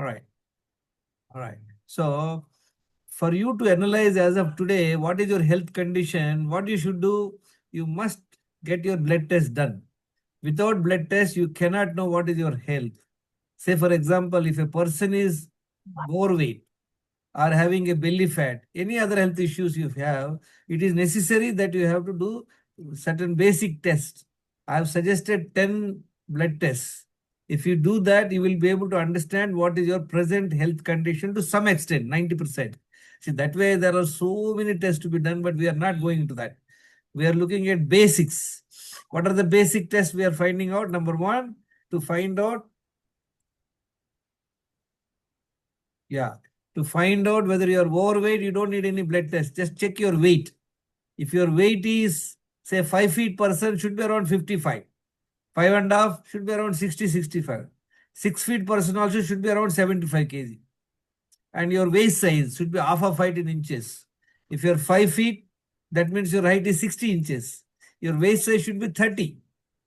All right. All right. So for you to analyze as of today, what is your health condition, what you should do, you must get your blood test done. Without blood test, you cannot know what is your health. Say, for example, if a person is overweight or having a belly fat, any other health issues you have, it is necessary that you have to do certain basic tests. I have suggested 10 blood tests. If you do that, you will be able to understand what is your present health condition to some extent, 90%. See, that way there are so many tests to be done, but we are not going into that. We are looking at basics. What are the basic tests we are finding out? Number one, to find out, to find out whether you are overweight, you don't need any blood test. Just check your weight. If your weight is, say, 5 feet person, should be around 55. 5.5 should be around 60, 65. 6 feet person also should be around 75 kg. And your waist size should be half of height in inches. If you're 5 feet, that means your height is 60 inches. Your waist size should be 30.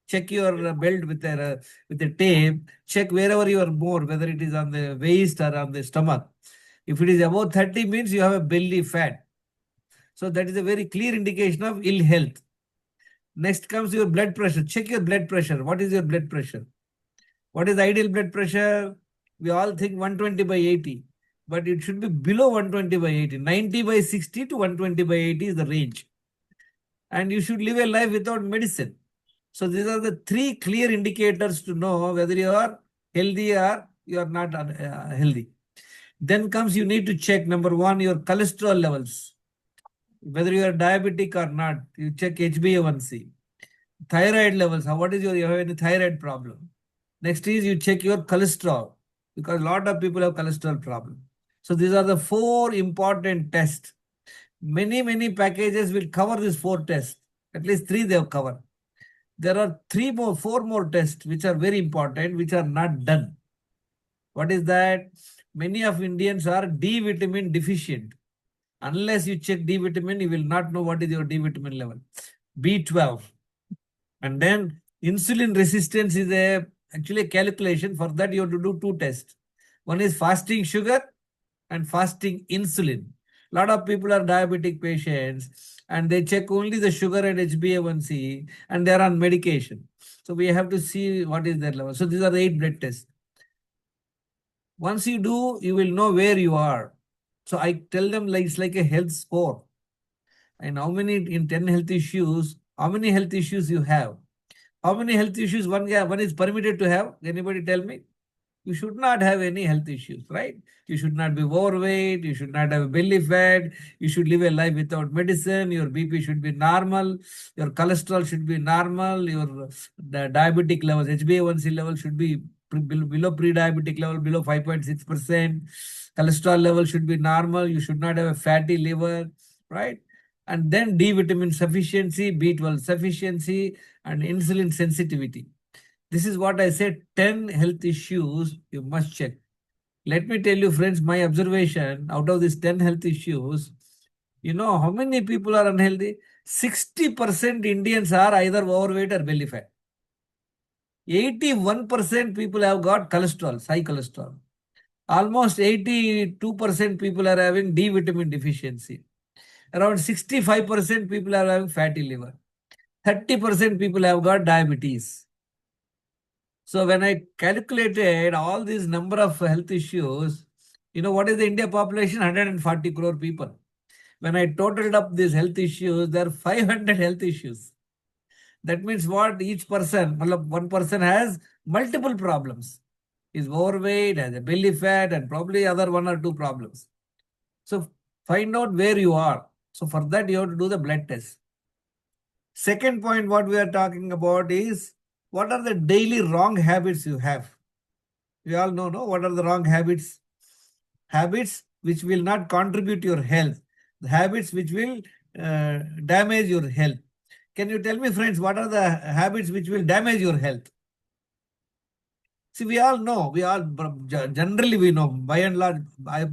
Check your belt with the tape. Check wherever you are more, whether it is on the waist or on the stomach. If it is above 30, means you have a belly fat. So that is a very clear indication of ill health. Next comes your blood pressure. Check your blood pressure. What is your blood pressure? What is ideal blood pressure? We all think 120 by 80, but it should be below 120 by 80. 90 by 60 to 120 by 80 is the range. And you should live a life without medicine. So these are the three clear indicators to know whether you are healthy or you are not healthy. Then comes, you need to check, number one, your cholesterol levels. Whether you are diabetic or not, you check HbA1c. Thyroid levels, what is you have any thyroid problem? Next is you check your cholesterol, because a lot of people have cholesterol problem. So these are the 4 important tests. Many packages will cover these 4 tests. At least 3 they have covered. There are 4 more tests which are very important, which are not done. What is that? Many of Indians are D vitamin deficient. Unless you check D vitamin, you will not know what is your D vitamin level. B12. And then insulin resistance is actually a calculation. For that, you have to do 2 tests. One is fasting sugar and fasting insulin. A lot of people are diabetic patients and they check only the sugar and HbA1c and they are on medication. So we have to see what is their level. So these are the 8 blood tests. Once you do, you will know where you are. So I tell them like it's like a health score. And how many in 10 health issues, how many health issues you have? How many health issues one is permitted to have? Anybody tell me? You should not have any health issues, right? You should not be overweight. You should not have a belly fat. You should live a life without medicine. Your BP should be normal. Your cholesterol should be normal. Your the diabetic levels, HbA1c level should be below pre-diabetic level, below 5.6%. Cholesterol level should be normal. You should not have a fatty liver, right? And then D vitamin sufficiency, B12 sufficiency, and insulin sensitivity. This is what I said, 10 health issues you must check. Let me tell you, friends, my observation out of these 10 health issues, you know how many people are unhealthy? 60% Indians are either overweight or belly fat. 81% people have got cholesterol, high cholesterol. Almost 82% people are having D vitamin deficiency. Around 65% people are having fatty liver. 30% people have got diabetes. So when I calculated all these number of health issues, you know what is the India population? 140 crore people. When I totaled up these health issues, there are 500 health issues. That means what? Each person, one person has multiple problems. Is overweight, has a belly fat, and probably other 1 or 2 problems. So find out where you are. So for that, you have to do the blood test. Second point, what we are talking about is, what are the daily wrong habits you have? We all know, no? What are the wrong habits? Habits which will not contribute to your health. The habits which will damage your health. Can you tell me, friends, what are the habits which will damage your health? See, we all know, generally we know, by and large, I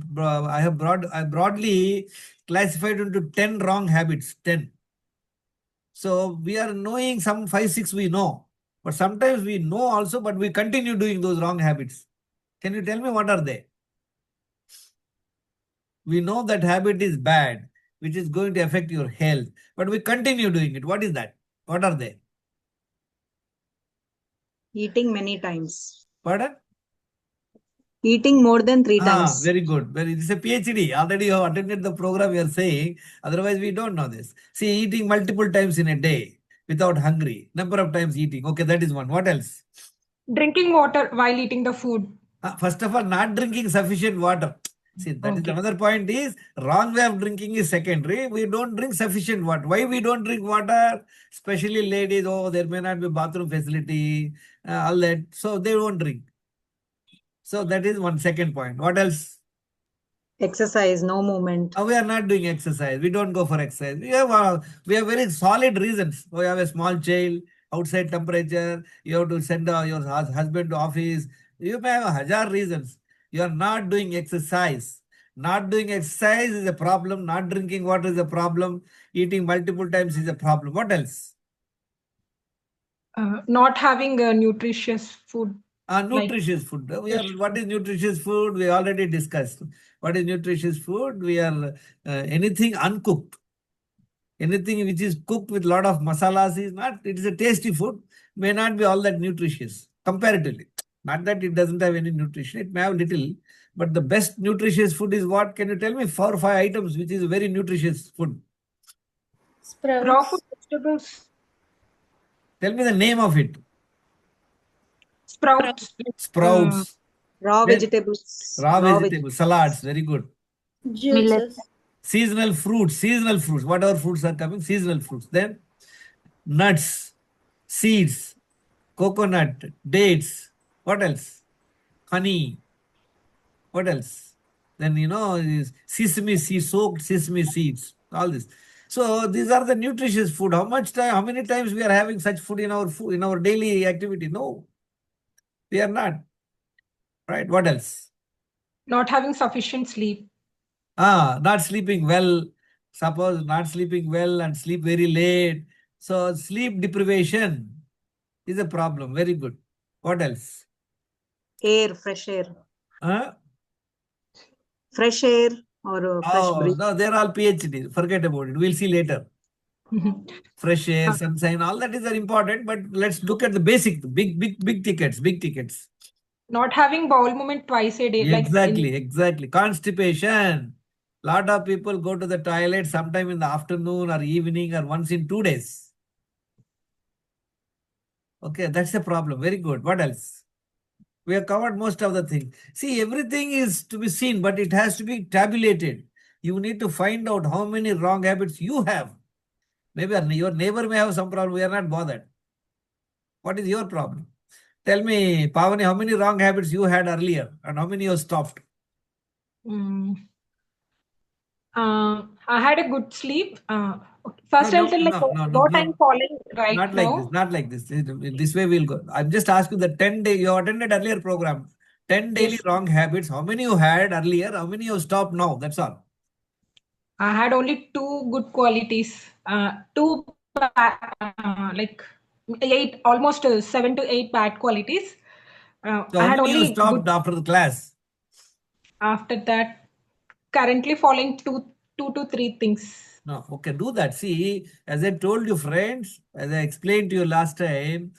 broadly classified into 10 wrong habits, 10. So we are knowing some 5, 6 we know, but sometimes we know also, but we continue doing those wrong habits. Can you tell me what are they? We know that habit is bad, which is going to affect your health, but we continue doing it. What is that? What are they? Eating many times. Pardon? Eating more than 3 times. Very good. It's a PhD. Already you have attended the program, you are saying. Otherwise, we don't know this. See, eating multiple times in a day without hungry. Number of times eating. Okay, that is one. What else? Drinking water while eating the food. First of all, not drinking sufficient water. See, that is another point is wrong way of drinking is secondary. We don't drink sufficient water. Why we don't drink water? Especially ladies, oh, there may not be bathroom facility, all that. So they won't drink. So that is one second point. What else? Exercise, no movement. We are not doing exercise. We don't go for exercise. We have very solid reasons. We have a small child, outside temperature. You have to send your husband to office. You may have 1,000 reasons. You are not doing exercise. Not doing exercise is a problem. Not drinking water is a problem. Eating multiple times is a problem. What else? Not having a nutritious food. Nutritious food. What is nutritious food? We already discussed. What is nutritious food? We are anything uncooked. Anything which is cooked with a lot of masalas is not, it is a tasty food, may not be all that nutritious comparatively. Not that it doesn't have any nutrition, it may have little, but the best nutritious food is what? Can you tell me 4 or 5 items which is very nutritious food? Sprouts. Raw food, vegetables. Tell me the name of it. Sprouts. Sprouts. Raw vegetables. Raw vegetables. Salads. Very good. Juices. Seasonal fruits. Seasonal fruits. Whatever fruits are coming, seasonal fruits. Then nuts, seeds, coconut, dates. What else? Honey. What else? Then sesame seeds, soaked sesame seeds. All this. So these are the nutritious food. How many times we are having such food in our daily activity? No. We are not. Right? What else? Not having sufficient sleep. Not sleeping well. Suppose not sleeping well and sleep very late. So sleep deprivation is a problem. Very good. What else? Air, fresh air. Huh? Fresh air or fresh breeze. No, they're all PhD. Forget about it. We'll see later. Fresh air, sunshine, all that is important. But let's look at the basic, big tickets. Not having bowel movement twice a day. Exactly. Constipation. Lot of people go to the toilet sometime in the afternoon or evening or once in 2 days. Okay, that's a problem. Very good. What else? We have covered most of the things. See, everything is to be seen, but it has to be tabulated. You need to find out how many wrong habits you have. Maybe your neighbor may have some problem. We are not bothered. What is your problem? Tell me, Pavani, how many wrong habits you had earlier and how many you stopped? I had a good sleep. First, I'll tell what I'm following right now. Not like this. This way we'll go. I'm just asking the 10 day you attended earlier program. 10 daily wrong habits. How many you had earlier? How many you stopped now? That's all. I had only 2 good qualities. 2 almost 7 to 8 bad qualities. So I had only you stopped after the class. After that, currently following 2 to 3 things. No, okay, do that. See, as I told you, friends, as I explained to you last time,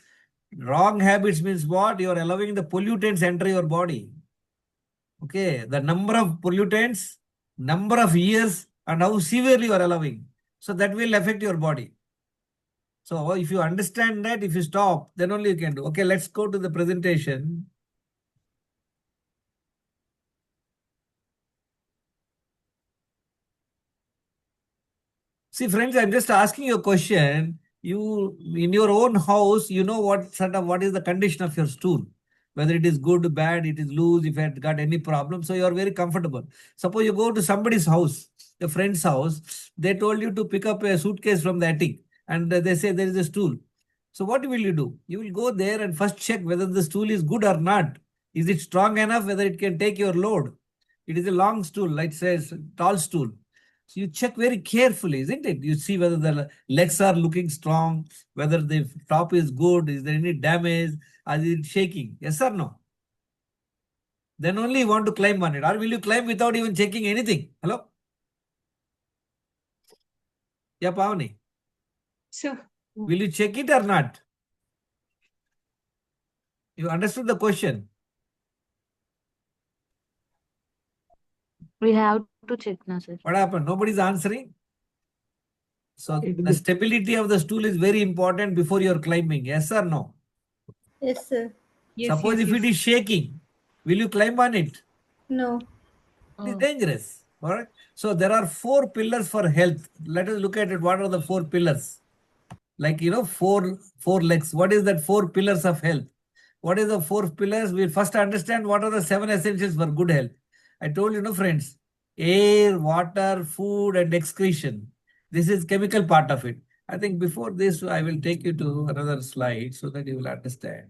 wrong habits means what? You are allowing the pollutants enter your body. Okay, the number of pollutants, number of years, and how severely you are allowing. So that will affect your body. So if you understand that, if you stop, then only you can do. Okay, let's go to the presentation. See, friends, I'm just asking you a question. You, in your own house, you know what is the condition of your stool. Whether it is good, bad, it is loose, if it had got any problem. So you are very comfortable. Suppose you go to somebody's house, a friend's house, they told you to pick up a suitcase from the attic and they say there is a stool. So what will you do? You will go there and first check whether the stool is good or not. Is it strong enough, whether it can take your load? It is a long stool, like says tall stool. So you check very carefully, isn't it? You see whether the legs are looking strong, whether the top is good, is there any damage, is it shaking? Yes or no? Then only you want to climb on it. Or will you climb without even checking anything? Hello? Yeah, Pavani. Sir. Will you check it or not? You understood the question? We have to check now, sir. What happened? Nobody's answering. So the stability of the stool is very important before you're climbing. Yes or no? Yes, sir. Yes, Suppose yes, if it yes. is shaking, will you climb on it? No. It is dangerous. All right. So there are 4 pillars for health. Let us look at it. What are the 4 pillars? Like, four legs. What is that 4 pillars of health? What is the 4 pillars? We'll first understand what are the 7 essentials for good health. I told you, friends, air, water, food, and excretion. This is chemical part of it. I think before this, I will take you to another slide so that you will understand.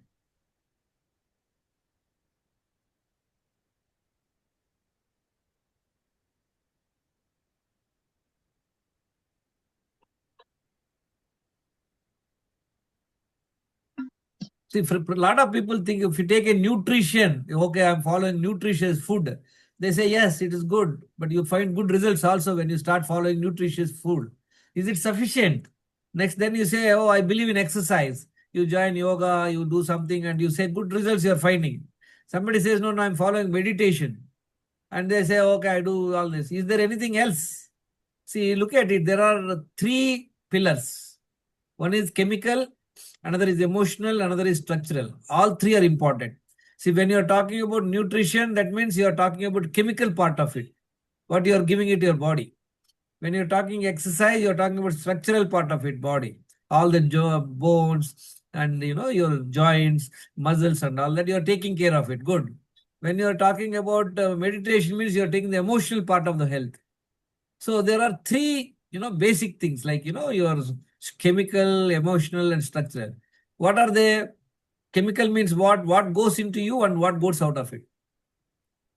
See, for a lot of people think if you take a nutrition, okay, I'm following nutritious food. They say, yes, it is good, but you find good results also when you start following nutritious food. Is it sufficient? Next, then you say, oh, I believe in exercise. You join yoga, you do something, and you say good results you're finding. Somebody says, no, I'm following meditation. And they say, okay, I do all this. Is there anything else? See, look at it. There are 3 pillars. One is chemical, another is emotional, another is structural. All 3 are important. See, when you are talking about nutrition, that means you are talking about chemical part of it, what you are giving it to your body. When you're talking exercise, you're talking about structural part of it, body, all the bones and your joints, muscles and all that, you're taking care of it. Good. When you're talking about meditation, means you're taking the emotional part of the health. So there are 3, basic things like, your chemical, emotional and structural. What are they? Chemical means what goes into you and what goes out of it.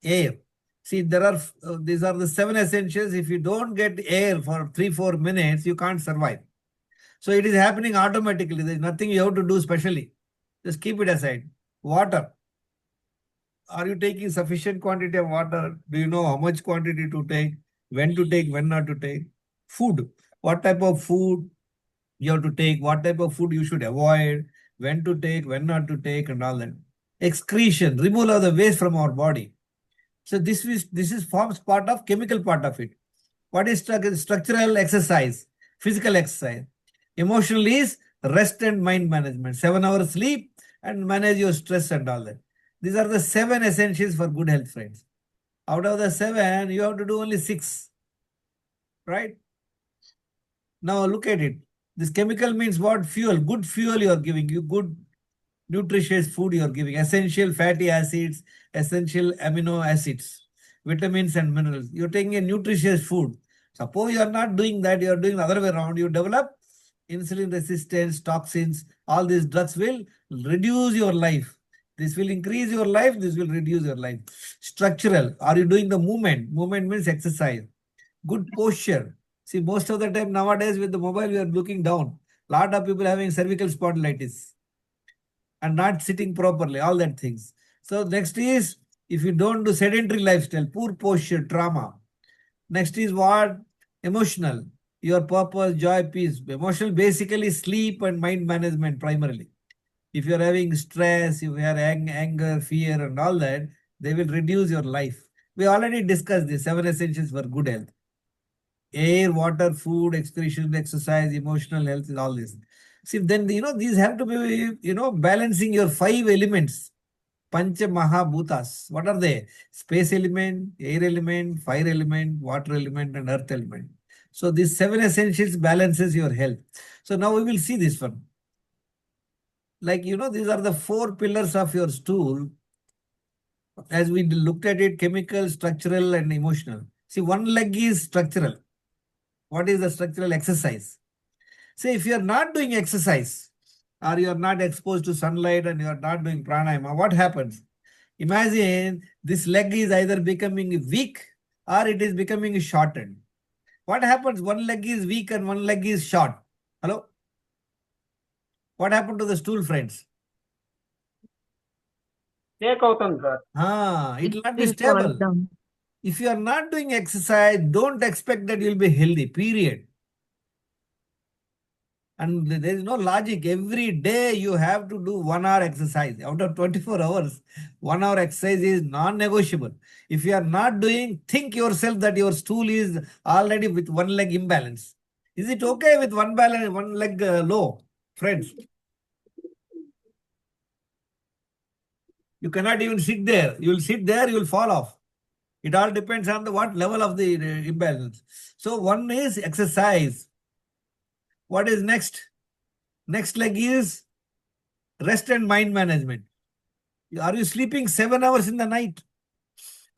Air. See, these are the 7 essentials. If you don't get air for 3-4 minutes, you can't survive. So it is happening automatically. There's nothing you have to do specially. Just keep it aside. Water. Are you taking sufficient quantity of water? Do you know how much quantity to take? When to take, when not to take? Food. What type of food you have to take? What type of food you should avoid? When to take, when not to take, and all that. Excretion. Removal of the waste from our body. So this forms part of chemical part of it. What is structural? Exercise, physical exercise. Emotional is rest and mind management. 7 hours sleep and manage your stress and all that. These are the 7 essentials for good health, friends. Out of the 7, you have to do only 6. Right? Now look at it. This chemical means what? Fuel. Good fuel you are giving. You good nutritious food you are giving. Essential fatty acids, essential amino acids, vitamins and minerals. You're taking a nutritious food. Suppose you are not doing that, you are doing the other way around. You develop insulin resistance, toxins. All these drugs will reduce your life. This will increase your life. This will reduce your life. Structural. Are you doing the movement? Movement means exercise. Good posture. See, most of the time nowadays with the mobile, we are looking down. Lot of people having cervical spondylitis and not sitting properly, all that things. So next is, if you don't do sedentary lifestyle, poor posture, trauma. Next is what? Emotional. Your purpose, joy, peace. Emotional basically sleep and mind management primarily. If you're having stress, if you are anger, fear and all that, they will reduce your life. We already discussed the 7 essentials for good health. Air, water, food, excretion, exercise, emotional health, all this. See, then, these have to be, balancing your 5 elements. Pancha Mahabhutas. What are they? Space element, air element, fire element, water element, and earth element. So these 7 essentials balances your health. So now we will see this one. Like, these are the 4 pillars of your stool. As we looked at it, chemical, structural, and emotional. See, one leg is structural. What is the structural? Exercise? Say, if you are not doing exercise or you are not exposed to sunlight and you are not doing pranayama, what happens? Imagine this leg is either becoming weak or it is becoming shortened. What happens? One leg is weak and one leg is short. Hello? What happened to the stool, friends? Sheikh అవుతుంది sir. It will not be will fall stable. down. If you are not doing exercise, don't expect that you will be healthy, period. And there is no logic. Every day you have to do 1 hour exercise. Out of 24 hours, 1 hour exercise is non-negotiable. If you are not doing, think yourself that your stool is already with one leg imbalance. Is it okay with one leg low, friends? You cannot even sit there. You will sit there, you will fall off. It all depends on the what level of the imbalance. So one is exercise. What is next? Next leg is rest and mind management. Are you sleeping 7 hours in the night?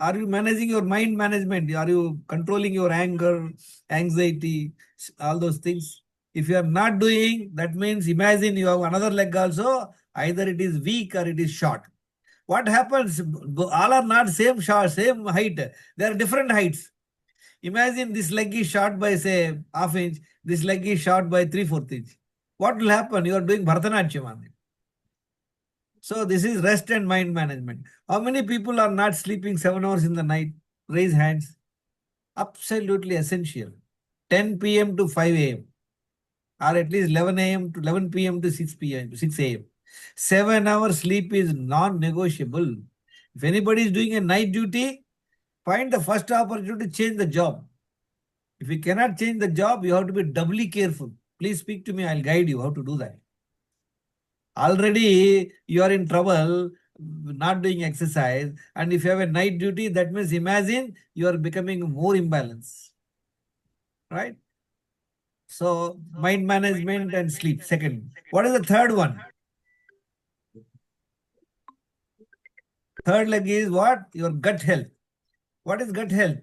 Are you managing your mind management? Are you controlling your anger, anxiety, all those things? If you are not doing, that means imagine you have another leg also, either it is weak or it is short. What happens? All are not same short, same height. They are different heights. Imagine this leg is short by say half inch, this leg is short by 3/4 inch. What will happen? You are doing Bharatanatyam on it. So this is rest and mind management. How many people are not sleeping 7 hours in the night? Raise hands. Absolutely essential. 10 p.m. to 5 a.m. or at least 11 a.m. to 11 p.m. to 6 p.m. 6 a.m. 7 hours sleep is non-negotiable. If anybody is doing a night duty, find the first opportunity to change the job. If you cannot change the job, you have to be doubly careful. Please speak to me, I'll guide you how to do that. Already you are in trouble not doing exercise, and if you have a night duty, that means imagine you are becoming more imbalanced. Right? So mind management and sleep. Second. What is the third one? Third leg is what? Your gut health. What is gut health?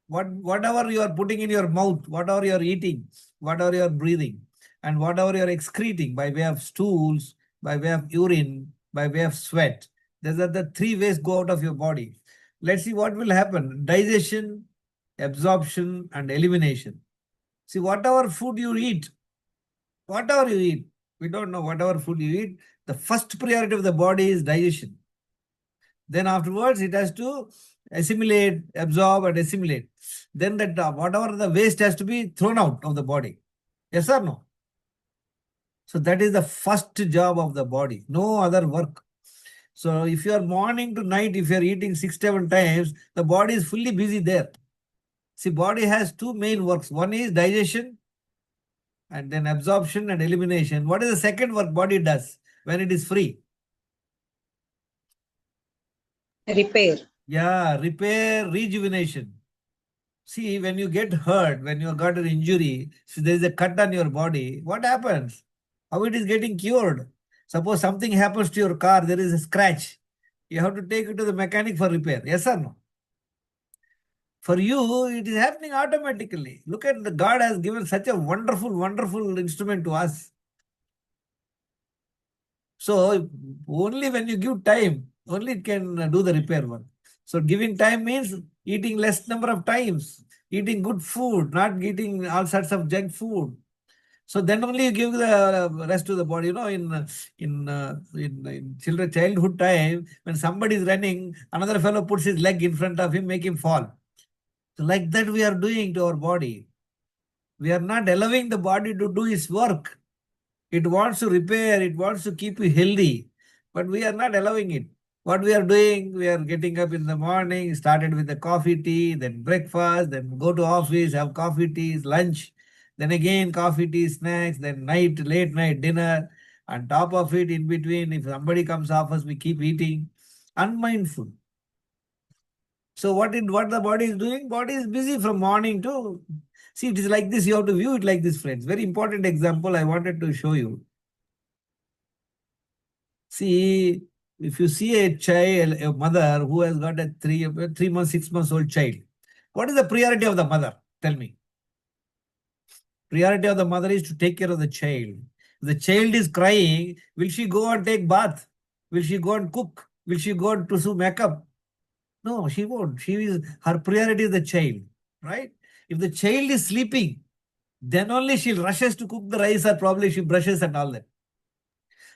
Whatever you are putting in your mouth, whatever you are eating, whatever you are breathing, and whatever you are excreting by way of stools, by way of urine, by way of sweat. These are the 3 ways go out of your body. Let's see what will happen. Digestion, absorption, and elimination. See, whatever food you eat, we don't know whatever food you eat, the first priority of the body is digestion. Then afterwards, it has to assimilate, absorb, and assimilate. Then that whatever the waste has to be thrown out of the body. Yes or no? So that is the first job of the body. No other work. So if you are morning to night, if you are eating 6-7 times, the body is fully busy there. See, body has 2 main works. One is digestion and then absorption and elimination. What is the second work body does when it is free? Repair. Yeah, repair, rejuvenation. See, when you get hurt, when you got an injury, so there is a cut on your body, what happens? How it is getting cured? Suppose something happens to your car, there is a scratch. You have to take it to the mechanic for repair. Yes or no? For you, it is happening automatically. Look at the God has given such a wonderful, wonderful instrument to us. So only when you give time, only it can do the repair work. So giving time means eating less number of times, eating good food, not eating all sorts of junk food. So then only you give the rest to the body. You know, in childhood time, when somebody is running, another fellow puts his leg in front of him, make him fall. So like that we are doing to our body. We are not allowing the body to do its work. It wants to repair, it wants to keep you healthy, but we are not allowing it. What we are doing, we are getting up in the morning, started with the coffee, tea, then breakfast, then go to office, have coffee, tea, lunch, then again coffee, tea, snacks, then late night dinner. On top of it, in between, if somebody comes office, we keep eating. Unmindful. So what the body is doing? Body is busy from morning to... See, it is like this. You have to view it like this, friends. Very important example I wanted to show you. See, if you see a child, a mother who has got a 3 months, 6 months old child, what is the priority of the mother? Tell me. Priority of the mother is to take care of the child. If the child is crying, will she go and take bath? Will she go and cook? Will she go and to do makeup? No, she won't. Her priority is the child, right? If the child is sleeping, then only she rushes to cook the rice, or probably she brushes and all that.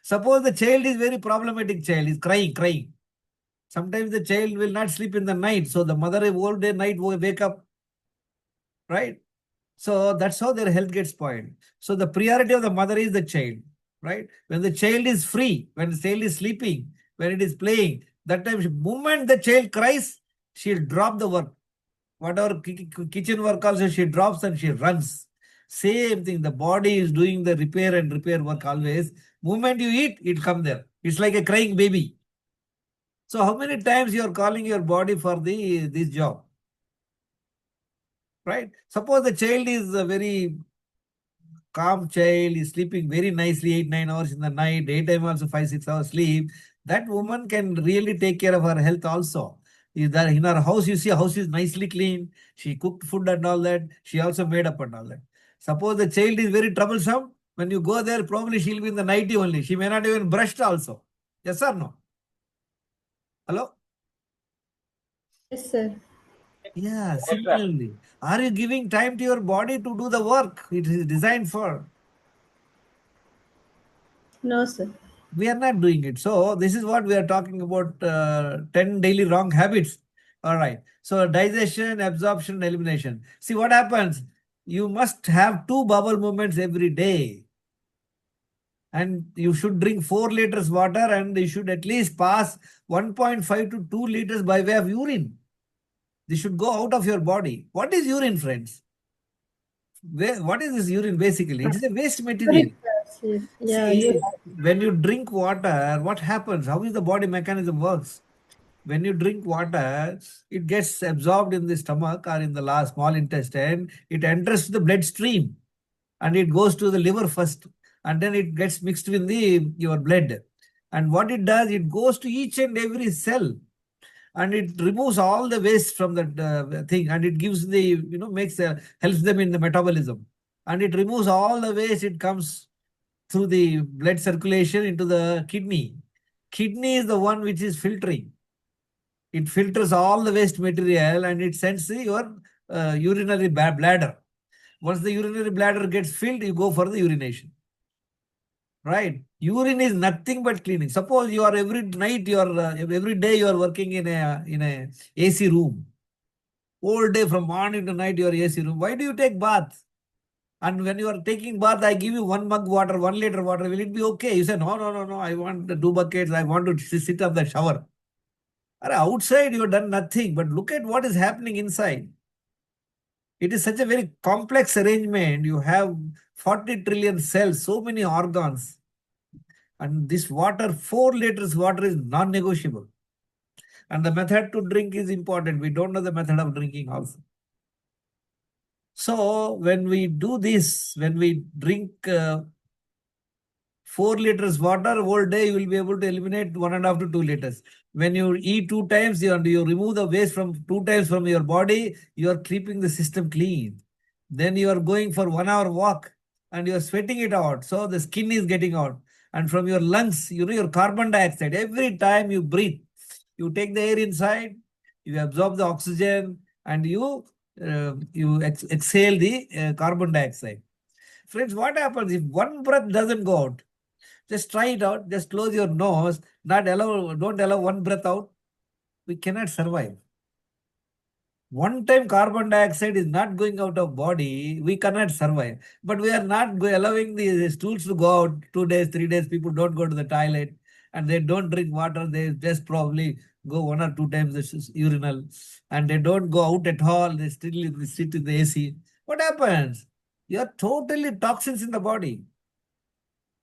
Suppose the child is very problematic child, is crying. Sometimes the child will not sleep in the night. So the mother whole day, night will wake up, right? So that's how their health gets spoiled. So the priority of the mother is the child, right? When the child is free, when the child is sleeping, when it is playing, that time, moment the child cries, she'll drop the work. Whatever kitchen work also she drops and she runs. Same thing. The body is doing the repair and repair work always. Moment you eat, it come there. It's like a crying baby. So how many times you are calling your body for this job? Right? Suppose the child is a very calm child, is sleeping very nicely 8-9 hours in the night, daytime also 5-6 hours sleep. That woman can really take care of her health also. Is that in her house, you see, house is nicely clean. She cooked food and all that. She also made up and all that. Suppose the child is very troublesome. When you go there, probably she'll be in the nightie only. She may not even brushed also. Yes or no? Hello? Yes, sir. Yeah, similarly. Are you giving time to your body to do the work it is designed for? No, sir. We are not doing it. So this is what we are talking about, 10 daily wrong habits. All right. So digestion, absorption, elimination. See what happens. You must have 2 bowel movements every day. And you should drink 4 liters water and you should at least pass 1.5 to 2 liters by way of urine. This should go out of your body. What is urine, friends? What is this urine basically? It is a waste material. Yeah, See, when you drink water, what happens? How is the body mechanism works? When you drink water, it gets absorbed in the stomach or in the last small intestine. It enters the bloodstream and it goes to the liver first, and then it gets mixed with your blood. And what it does, it goes to each and every cell, and it removes all the waste from that thing, and it gives helps them in the metabolism, and it removes all the waste. It comes through the blood circulation into the kidney. Kidney is the one which is filtering. It filters all the waste material and it sends your urinary bladder. Once the urinary bladder gets filled, you go for the urination. Right? Urine is nothing but cleaning. Suppose you are every day you are working in a AC room. All day from morning to night you are AC room. Why do you take bath? And when you are taking bath, I give you 1 mug water, 1 liter water. Will it be okay? You say, no. I want the 2 buckets. I want to sit on the shower. Outside, you have done nothing. But look at what is happening inside. It is such a very complex arrangement. You have 40 trillion cells, so many organs. And this water, 4 liters water is non-negotiable. And the method to drink is important. We don't know the method of drinking also. So when we do this, when we drink 4 liters water whole day, you will be able to eliminate 1.5 to 2 liters. When you eat 2 times, you remove the waste from 2 times from your body, you are keeping the system clean. Then you are going for 1 hour walk and you are sweating it out. So the skin is getting out. And from your lungs, your carbon dioxide, every time you breathe, you take the air inside, you absorb the oxygen, and you exhale the carbon dioxide. Friends, what happens if one breath doesn't go out? Just try it out. Just close your nose. Don't allow one breath out. We cannot survive. One time carbon dioxide is not going out of body, we cannot survive. But we are not allowing the stools to go out 2 days, 3 days. People don't go to the toilet and they don't drink water. They just probably go 1 or 2 times the urinal, and they don't go out at all. They still sit in the AC. What happens? You are totally toxins in the body.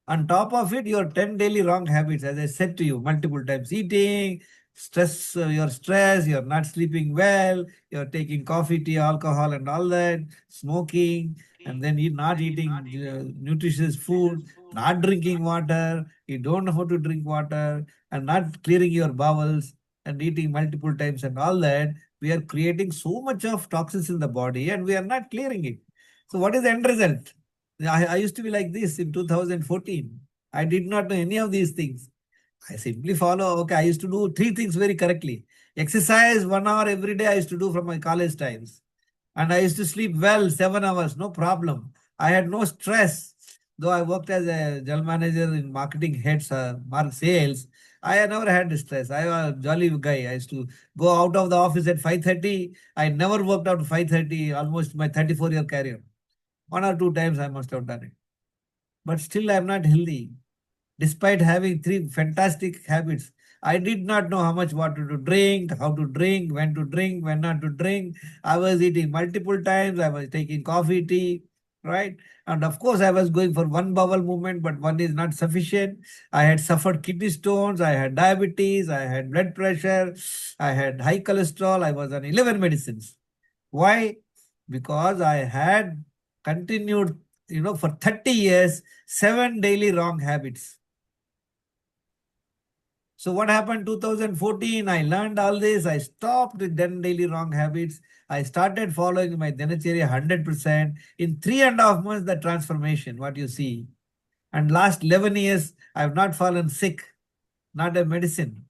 On top of it, your 10 daily wrong habits, as I said to you multiple times: eating, stress, you're stressed, you're not sleeping well, you're taking coffee, tea, alcohol, and all that, smoking, and then you're not eating nutritious food, not drinking water, you don't know how to drink water, and not clearing your bowels, and eating multiple times, and all that. We are creating so much of toxins in the body, and we are not clearing it. So, what is the end result? I used to be like this in 2014. I did not know any of these things. I simply follow. Okay, I used to do 3 things very correctly. Exercise 1 hour every day I used to do from my college times. And I used to sleep well, 7 hours, no problem. I had no stress. Though I worked as a general manager in marketing heads, sales, I never had the stress. I was a jolly guy. I used to go out of the office at 5:30. I never worked out 5:30, almost my 34-year career. 1 or 2 times I must have done it. But still I'm not healthy. Despite having 3 fantastic habits, I did not know how much water to drink, how to drink, when not to drink. I was eating multiple times. I was taking coffee, tea, right? And of course, I was going for one bowel movement, but one is not sufficient. I had suffered kidney stones. I had diabetes. I had blood pressure. I had high cholesterol. I was on 11 medicines. Why? Because I had continued, for 30 years, 7 daily wrong habits. So what happened 2014? I learned all this. I stopped with 10 daily wrong habits. I started following my Dinacharya 100%. In 3.5 months, the transformation, what you see. And last 11 years, I have not fallen sick, not a medicine.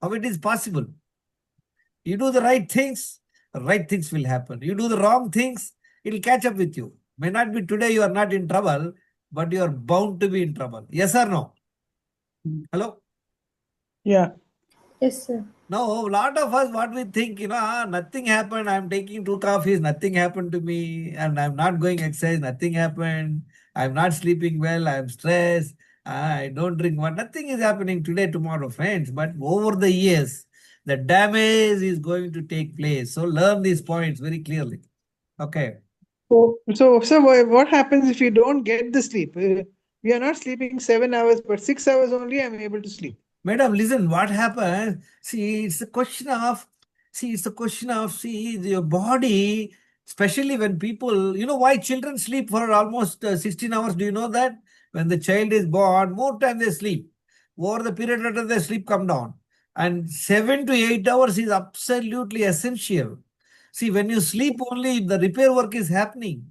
How it is possible? You do the right things will happen. You do the wrong things, it will catch up with you. May not be today you are not in trouble, but you are bound to be in trouble. Yes or no? Hello? Yeah. Yes, sir. Now, a lot of us, what we think, nothing happened. I'm taking 2 coffees, nothing happened to me, and I'm not going exercise, nothing happened. I'm not sleeping well, I'm stressed. I don't drink water. Nothing is happening today, tomorrow, friends. But over the years, the damage is going to take place. So learn these points very clearly. Okay. So what happens if you don't get the sleep? We are not sleeping 7 hours, but 6 hours only I'm able to sleep. Madam, listen, what happens? See, it's a question of, your body, especially when people, why children sleep for almost 16 hours? Do you know that? When the child is born, more time they sleep. Over the period after their sleep come down. And 7 to 8 hours is absolutely essential. See, when you sleep only, the repair work is happening.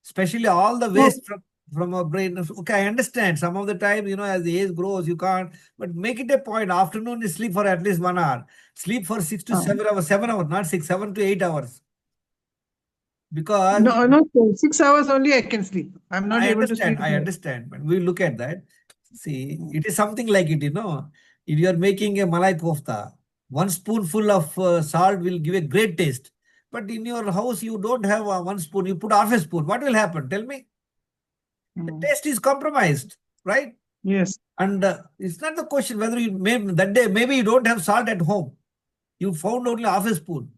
Especially all the waste from our brain. Okay, I understand. Some of the time, as the age grows, you can't. But make it a point. Afternoon, you sleep for at least 1 hour. Sleep for 6 to 7 hours. 7 hours, not 6, 7 to 8 hours. Because No, sir. 6 hours only I can sleep. I'm not able to sleep. I understand. But we look at that. See, it is something like it, If you are making a malai kofta, 1 spoonful of salt will give a great taste. But in your house, you don't have 1 spoon. You put half a spoon. What will happen? Tell me. The taste is compromised, right? Yes. And it's not the question whether that day, maybe you don't have salt at home. You found only half a spoon.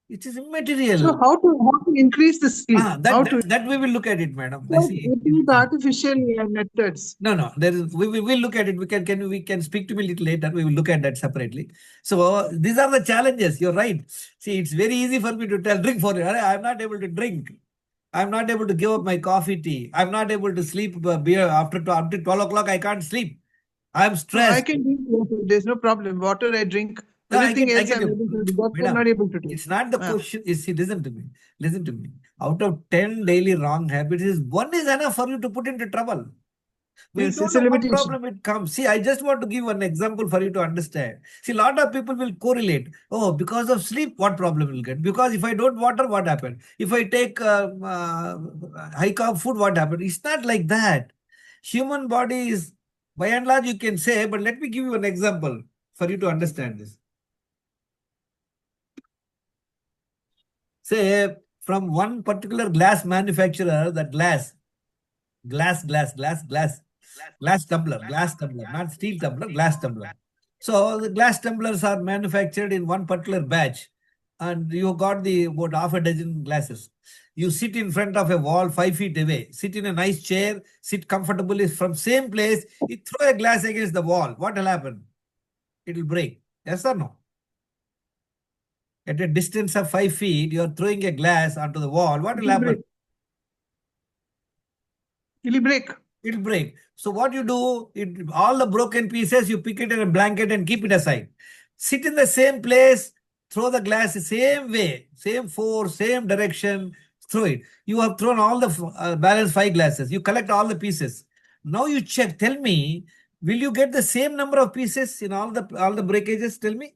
It is immaterial. So how to increase the sleep? That we will look at it, madam. So it is artificial methods. No. We will look at it. We can speak to me a little later. We will look at that separately. So these are the challenges. You're right. See, it's very easy for me to tell, drink for it. I'm not able to drink. I'm not able to give up my coffee, tea. I'm not able to sleep beer after 12 o'clock. I can't sleep. I'm stressed. I can drink water. There's no problem. Water I drink. No, Everything else I'm not able to do. It's not the question. See, listen to me. Out of 10 daily wrong habits, one is enough for you to put into trouble. We Yes, don't it's a know what limitation. problem it comes. See, I just want to give one example for you to understand. See, a lot of people will correlate. Oh, because of sleep, what problem will get? Because if I don't water, what happened? If I take high carb food, what happened? It's not like that. Human body is, by and large, you can say, but let me give you an example for you to understand this. Say, from one particular glass manufacturer, that glass tumbler, not steel tumbler, glass tumbler. So the glass tumblers are manufactured in one particular batch, and you got about half a dozen glasses. You sit in front of a wall 5 feet away, sit in a nice chair, sit comfortably from same place. You throw a glass against the wall. What will happen? It will break. Yes or no? At a distance of 5 feet, you are throwing a glass onto the wall. What will happen? It will break. It will break. So what you do, all the broken pieces, you pick it in a blanket and keep it aside. Sit in the same place, throw the glass the same way, same force, same direction, throw it. You have thrown all the balance 5 glasses. You collect all the pieces. Now you check. Tell me, will you get the same number of pieces in all the breakages? Tell me.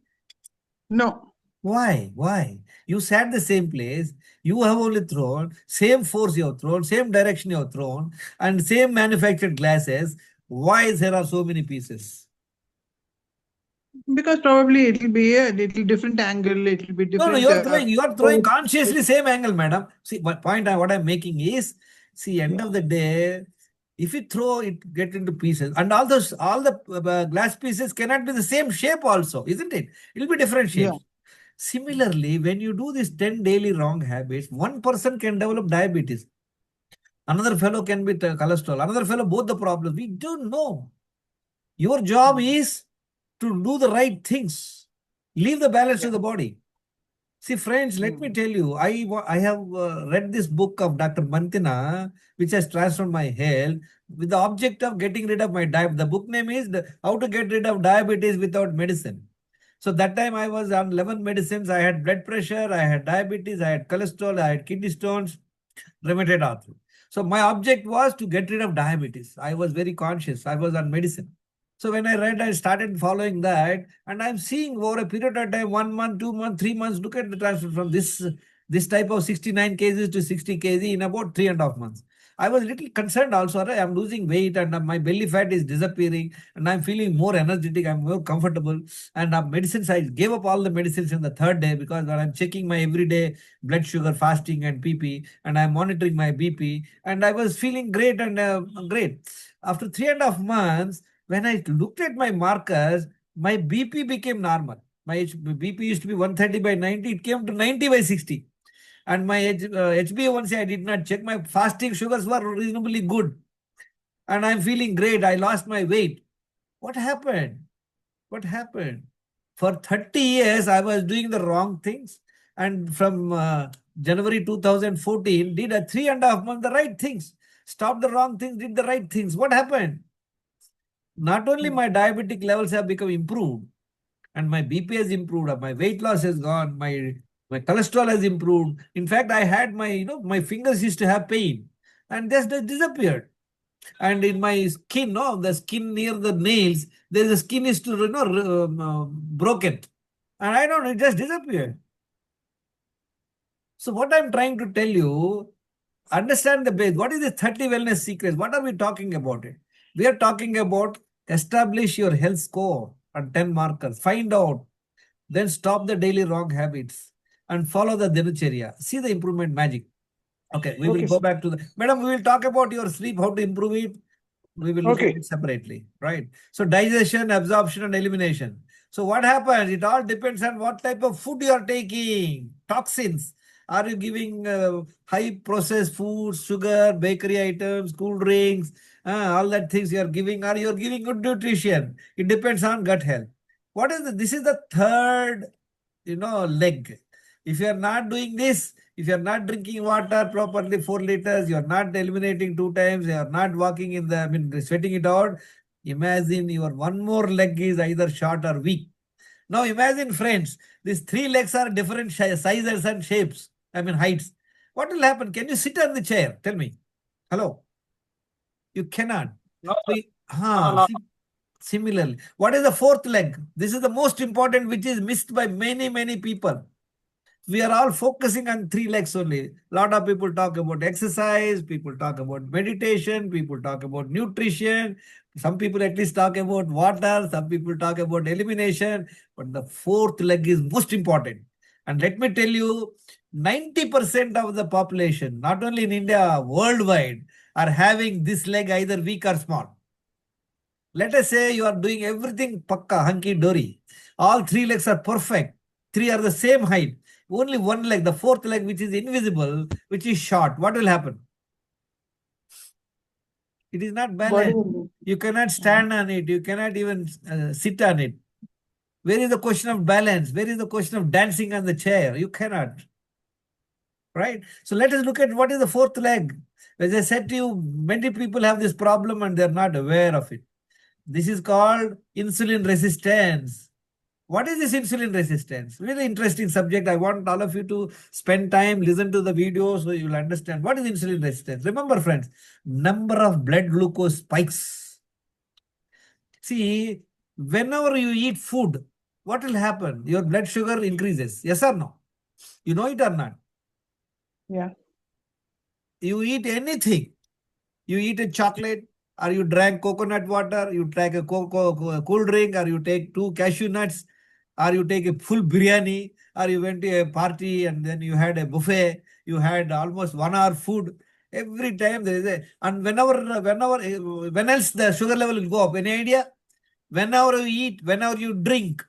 No. Why? You sat the same place. You have only thrown, same force you have thrown, same direction you have thrown, and same manufactured glasses. Why there are so many pieces? Because probably it'll be a little different angle, it'll be No, different. you are throwing oh, consciously same angle, madam. See, what I'm making is, see, end of the day, if you throw it, get into pieces, and all the glass pieces cannot be the same shape also, isn't it? It'll be different Yeah. shapes. Similarly, when you do this 10 daily wrong habits, one person can develop diabetes. Another fellow can be cholesterol. Another fellow, both the problems. We don't know. Your job is to do the right things. Leave the balance to the body. See, friends, let me tell you, I have read this book of Dr. Mantina, which has transformed my health with the object of getting rid of my diabetes. The book name is How to Get Rid of Diabetes Without Medicine. So that time I was on 11 medicines. I had blood pressure, I had diabetes, I had cholesterol, I had kidney stones, rheumatoid arthritis. So my object was to get rid of diabetes. I was very conscious. I was on medicine. So when I read, I started following that, and I'm seeing over a period of time, 1 month, 2 months, 3 months, look at the transfer from this type of 69 kgs to 60 kg in about 3.5 months. I was a little concerned also. I'm losing weight and my belly fat is disappearing and I'm feeling more energetic. I'm more comfortable. And medicines, I gave up all the medicines in the third day because when I'm checking my everyday blood sugar, fasting and PP, and I'm monitoring my BP, and I was feeling great and great. After 3.5 months, when I looked at my markers, my BP became normal. My BP used to be 130/90, it came to 90/60. And my HbA1c, I did not check. My fasting sugars were reasonably good. And I'm feeling great. I lost my weight. What happened? What happened? For 30 years, I was doing the wrong things. And from January 2014, did a 3.5 months the right things. Stopped the wrong things, did the right things. What happened? Not only my diabetic levels have become improved, and my BP has improved, my weight loss has gone, my cholesterol has improved. In fact, I had my fingers used to have pain, and this disappeared. And in my skin, the skin near the nails, the skin is to broken, and I don't know, it just disappeared. So what I'm trying to tell you, understand the base. What is the 30 wellness secrets? What are we talking about it? We are talking about establish your health score on 10 markers. Find out. Then stop the daily wrong habits and follow the dinacharya. See the improvement magic. Okay, we will go back to the... Madam, we will talk about your sleep, how to improve it. We will look at it separately, right? So digestion, absorption and elimination. So what happens? It all depends on what type of food you are taking. Toxins. Are you giving high processed foods, sugar, bakery items, cool drinks, all that things you are giving, or you are giving good nutrition? It depends on gut health. What is this is the third, leg. If you are not doing this, if you are not drinking water properly, 4 liters, you are not eliminating 2 times, you are not walking sweating it out, imagine your one more leg is either short or weak. Now imagine, friends, these 3 legs are different sizes and shapes, heights. What will happen? Can you sit on the chair? Tell me. Hello? You cannot. No, No. Similarly, what is the 4th leg? This is the most important, which is missed by many, many people. We are all focusing on 3 legs only. A lot of people talk about exercise, people talk about meditation, people talk about nutrition. Some people at least talk about water, some people talk about elimination, but the 4th leg is most important. And let me tell you, 90% of the population, not only in India, worldwide, are having this leg either weak or small. Let us say you are doing everything pakka, hunky-dory. All 3 legs are perfect. 3 are the same height. Only 1 leg, the 4th leg, which is invisible, which is short. What will happen? It is not balanced. You cannot stand on it. You cannot even sit on it. Where is the question of balance? Where is the question of dancing on the chair? You cannot. Right? So let us look at what is the 4th leg. As I said to you, many people have this problem and they're not aware of it. This is called insulin resistance. What is this insulin resistance? Really interesting subject. I want all of you to spend time, listen to the video so you will understand. What is insulin resistance? Remember, friends, number of blood glucose spikes. See, whenever you eat food, what will happen? Your blood sugar increases. Yes or no? You know it or not? Yeah. You eat anything. You eat a chocolate or you drank coconut water, you drank a cool drink, or you take 2 cashew nuts, or you take a full biryani, or you went to a party and then you had a buffet, you had almost 1 hour food. Every time there is a, and when else the sugar level will go up? Any idea? Whenever you eat, whenever you drink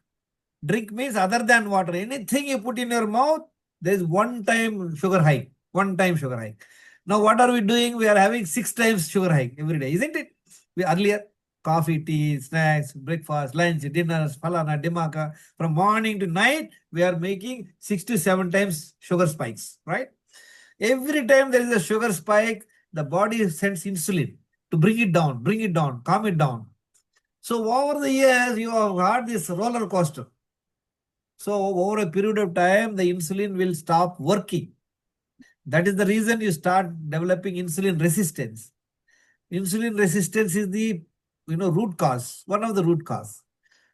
means other than water, anything you put in your mouth, there is one time sugar hike. Now what are we doing? We are having 6 times sugar hike every day, isn't it? We earlier, coffee, tea, snacks, breakfast, lunch, dinners, falana, dimaka, from morning to night, we are making 6 to 7 times sugar spikes, right? Every time there is a sugar spike, the body sends insulin to bring it down, calm it down. So over the years, you have had this roller coaster. So over a period of time, the insulin will stop working. That is the reason you start developing insulin resistance. Insulin resistance is the root cause, one of the root cause.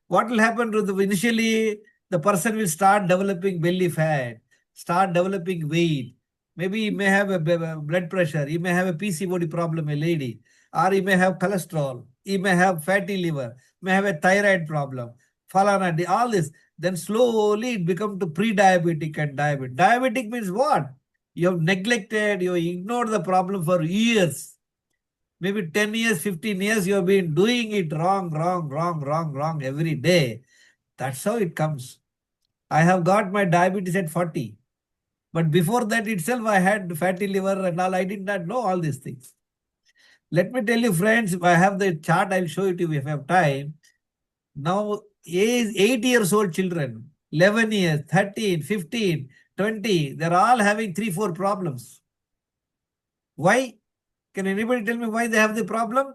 What will happen to initially, the person will start developing belly fat, start developing weight. Maybe he may have a blood pressure, he may have a PCOD problem, a lady, or he may have cholesterol, he may have fatty liver, may have a thyroid problem, falana, all this. Then slowly it becomes to pre-diabetic and diabetic. Diabetic means what? You have neglected, you ignored the problem for years. Maybe 10 years, 15 years, you have been doing it wrong every day. That's how it comes. I have got my diabetes at 40. But before that itself, I had fatty liver and all. I did not know all these things. Let me tell you, friends, if I have the chart, I'll show it to you if I have time. Now, 8 years old children, 11 years, 13, 15, 20, they're all having 3-4 problems. Why? Can anybody tell me why they have the problem?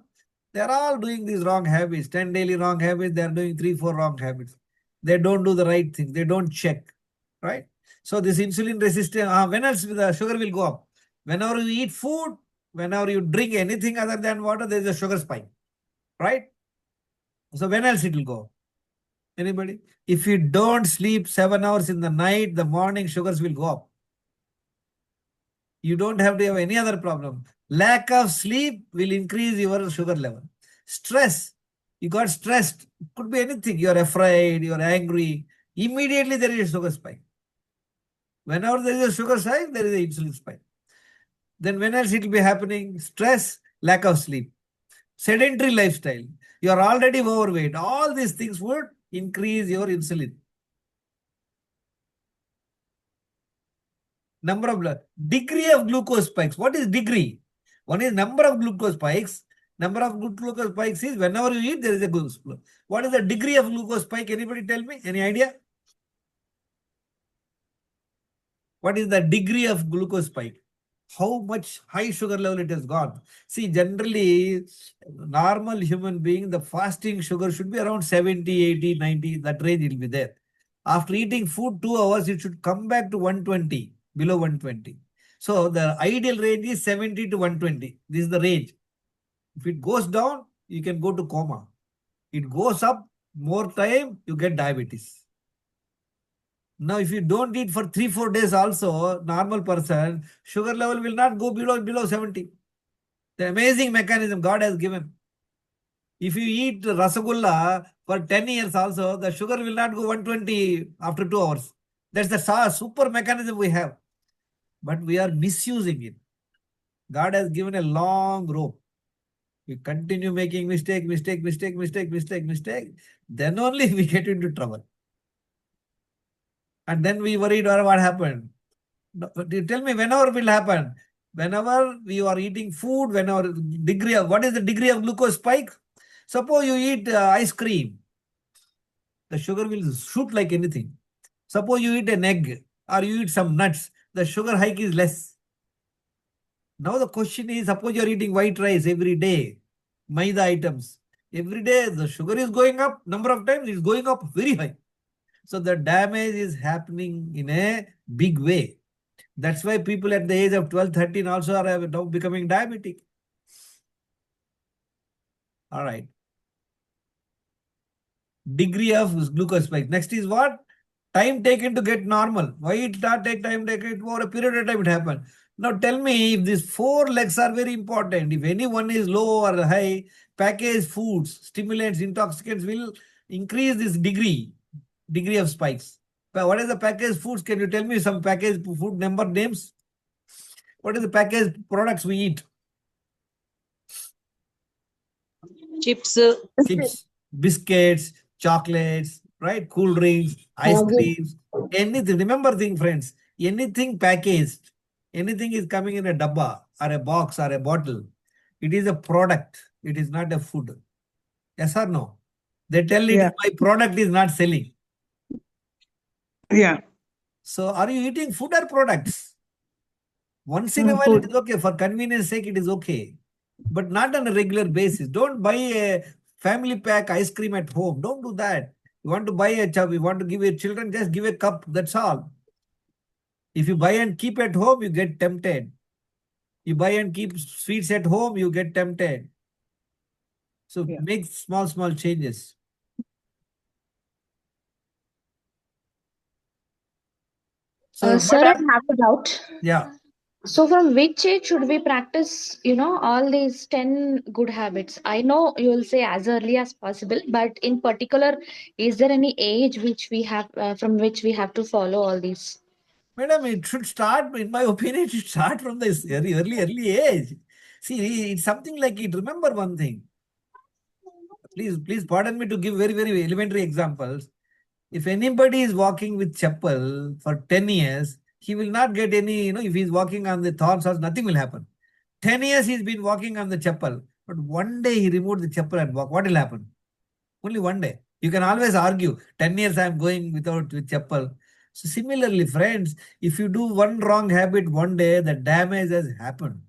They're all doing these wrong habits, 10 daily wrong habits. They're doing 3-4 wrong habits. They don't do the right thing. They don't check, right? So this insulin resistance, when else the sugar will go up? Whenever you eat food, whenever you drink anything other than water, there is a sugar spike, right? So when else it will go? Anybody? If you don't sleep 7 hours in the night, the morning sugars will go up. You don't have to have any other problem. Lack of sleep will increase your sugar level. Stress, you got stressed. It could be anything. You're afraid, you're angry. Immediately there is a sugar spike. Whenever there is a sugar spike, there is an insulin spike. Then when else it will be happening? Stress, lack of sleep. Sedentary lifestyle. You are already overweight. All these things would increase your insulin. Number of degree of glucose spikes. What is degree? One is number of glucose spikes. Number of glucose spikes is whenever you eat, there is a glucose. What is the degree of glucose spike? Anybody tell me? Any idea? What is the degree of glucose spike? How much high sugar level it has gone? See, generally, normal human being, the fasting sugar should be around 70, 80, 90. That range will be there. After eating food 2 hours, it should come back to 120, below 120. So the ideal range is 70 to 120. This is the range. If it goes down, you can go to coma. It goes up more time, you get diabetes. Now, if you don't eat for 3-4 days also, normal person, sugar level will not go below 70. The amazing mechanism God has given. If you eat rasagulla for 10 years also, the sugar will not go 120 after 2 hours. That's the super mechanism we have. But we are misusing it. God has given a long rope. We continue making mistake. Then only we get into trouble. And then we worried what happened. You tell me whenever will happen. Whenever you are eating food, whenever degree of, what is the degree of glucose spike? Suppose you eat ice cream. The sugar will shoot like anything. Suppose you eat an egg or you eat some nuts. The sugar hike is less. Now the question is, suppose you are eating white rice every day, maida items. Every day the sugar is going up, number of times it is going up very high. So the damage is happening in a big way. That's why people at the age of 12, 13 also are now becoming diabetic. All right. Degree of glucose spike. Next is what? time taken to get normal. Why it not take time taken? Over a period of time it happened. Now tell me if these 4 legs are very important. If anyone is low or high, packaged foods, stimulants, intoxicants will increase this degree of spikes. But what is the packaged foods? Can you tell me some packaged food number names? What is the packaged products we eat? Chips, Chips, biscuits, chocolates, right? Cool drinks, ice creams, anything. Remember thing, friends, anything packaged, anything is coming in a dabba or a box or a bottle. It is a product. It is not a food. Yes or no? They tell it, Yeah. my product is not selling. Yeah. So are you eating food or products? Once in a Mm, while food. it is okay. For convenience sake, it is okay. But not on a regular basis. Don't buy a family pack ice cream at home. Don't do that. You want to buy a chub, you want to give your children, just give a cup. That's all. If you buy and keep at home, you get tempted. You buy and keep sweets at home, you get tempted. So Yeah. make small changes. So Sir, what I hap- have a doubt. yeah. So, from which age should we practice, all these 10 good habits? I know you will say as early as possible, but in particular, is there any age which we have, from which we have to follow all these? Madam, it should start, in my opinion, it should start from this early age. See, it's something like it. Remember one thing. Please pardon me to give very elementary examples. If anybody is walking with chappal for 10 years, he will not get any, if he's walking on the thorns or nothing will happen. 10 years he's been walking on the chappal, but one day he removed the chappal and walk. What will happen? Only one day. You can always argue, 10 years I'm going with chappal. So similarly, friends, if you do one wrong habit one day, the damage has happened.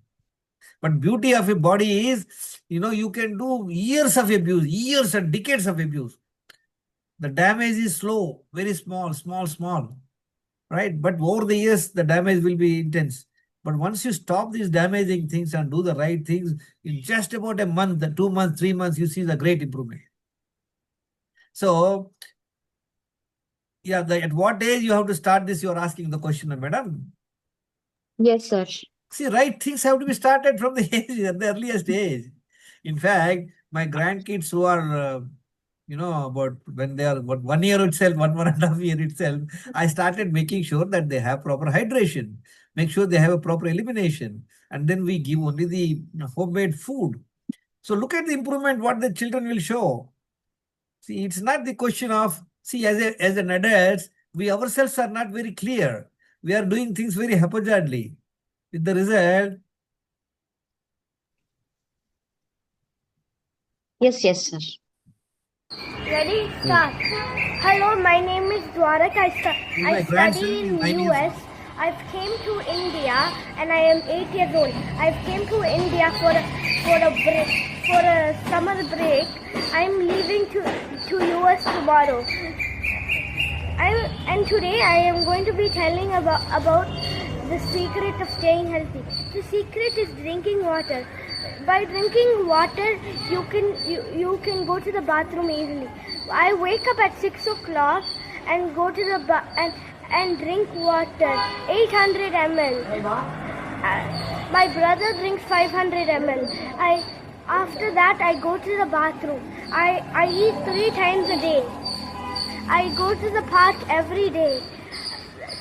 But beauty of a body is, you can do years of abuse, years and decades of abuse. The damage is slow, very small, right? But over the years, the damage will be intense. But once you stop these damaging things and do the right things, in just about a month, 2 months, 3 months, you see the great improvement. So, yeah, at what age you have to start this? You are asking the question, madam. Yes, sir. See, right things have to be started from the age, at the earliest age. In fact, my grandkids who are, about when they are about 1 year itself, 1.5 year itself, I started making sure that they have proper hydration, make sure they have a proper elimination, and then we give only the homemade food. So look at the improvement what the children will show. See, it's not the question of, see, as an adult, we ourselves are not very clear. We are doing things very haphazardly. With the result, Yes, sir. Ready? Start. Hello, my name is Dwarak. My I grandson study is in 9 years US. I've came to India and I am 8 years old. I've came to India for a summer break. I'm leaving to US tomorrow. And today I am going to be telling about the secret of staying healthy. The secret is drinking water. By drinking water, you can go to the bathroom easily. I wake up at 6 o'clock and go to the and drink water, 800 ml. My brother drinks 500 ml. After that, I go to the bathroom. I eat 3 times a day. I go to the park every day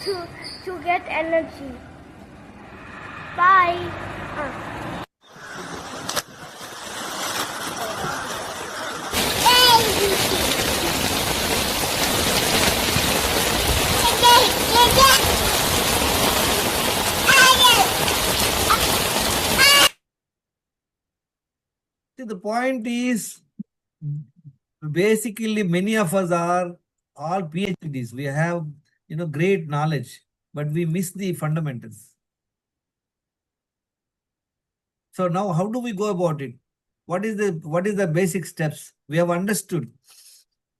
to get energy. Bye. see, the point is, basically, many of us are all PhDs. We have, great knowledge, but we miss the fundamentals. So now, how do we go about it? What is the basic steps? We have understood.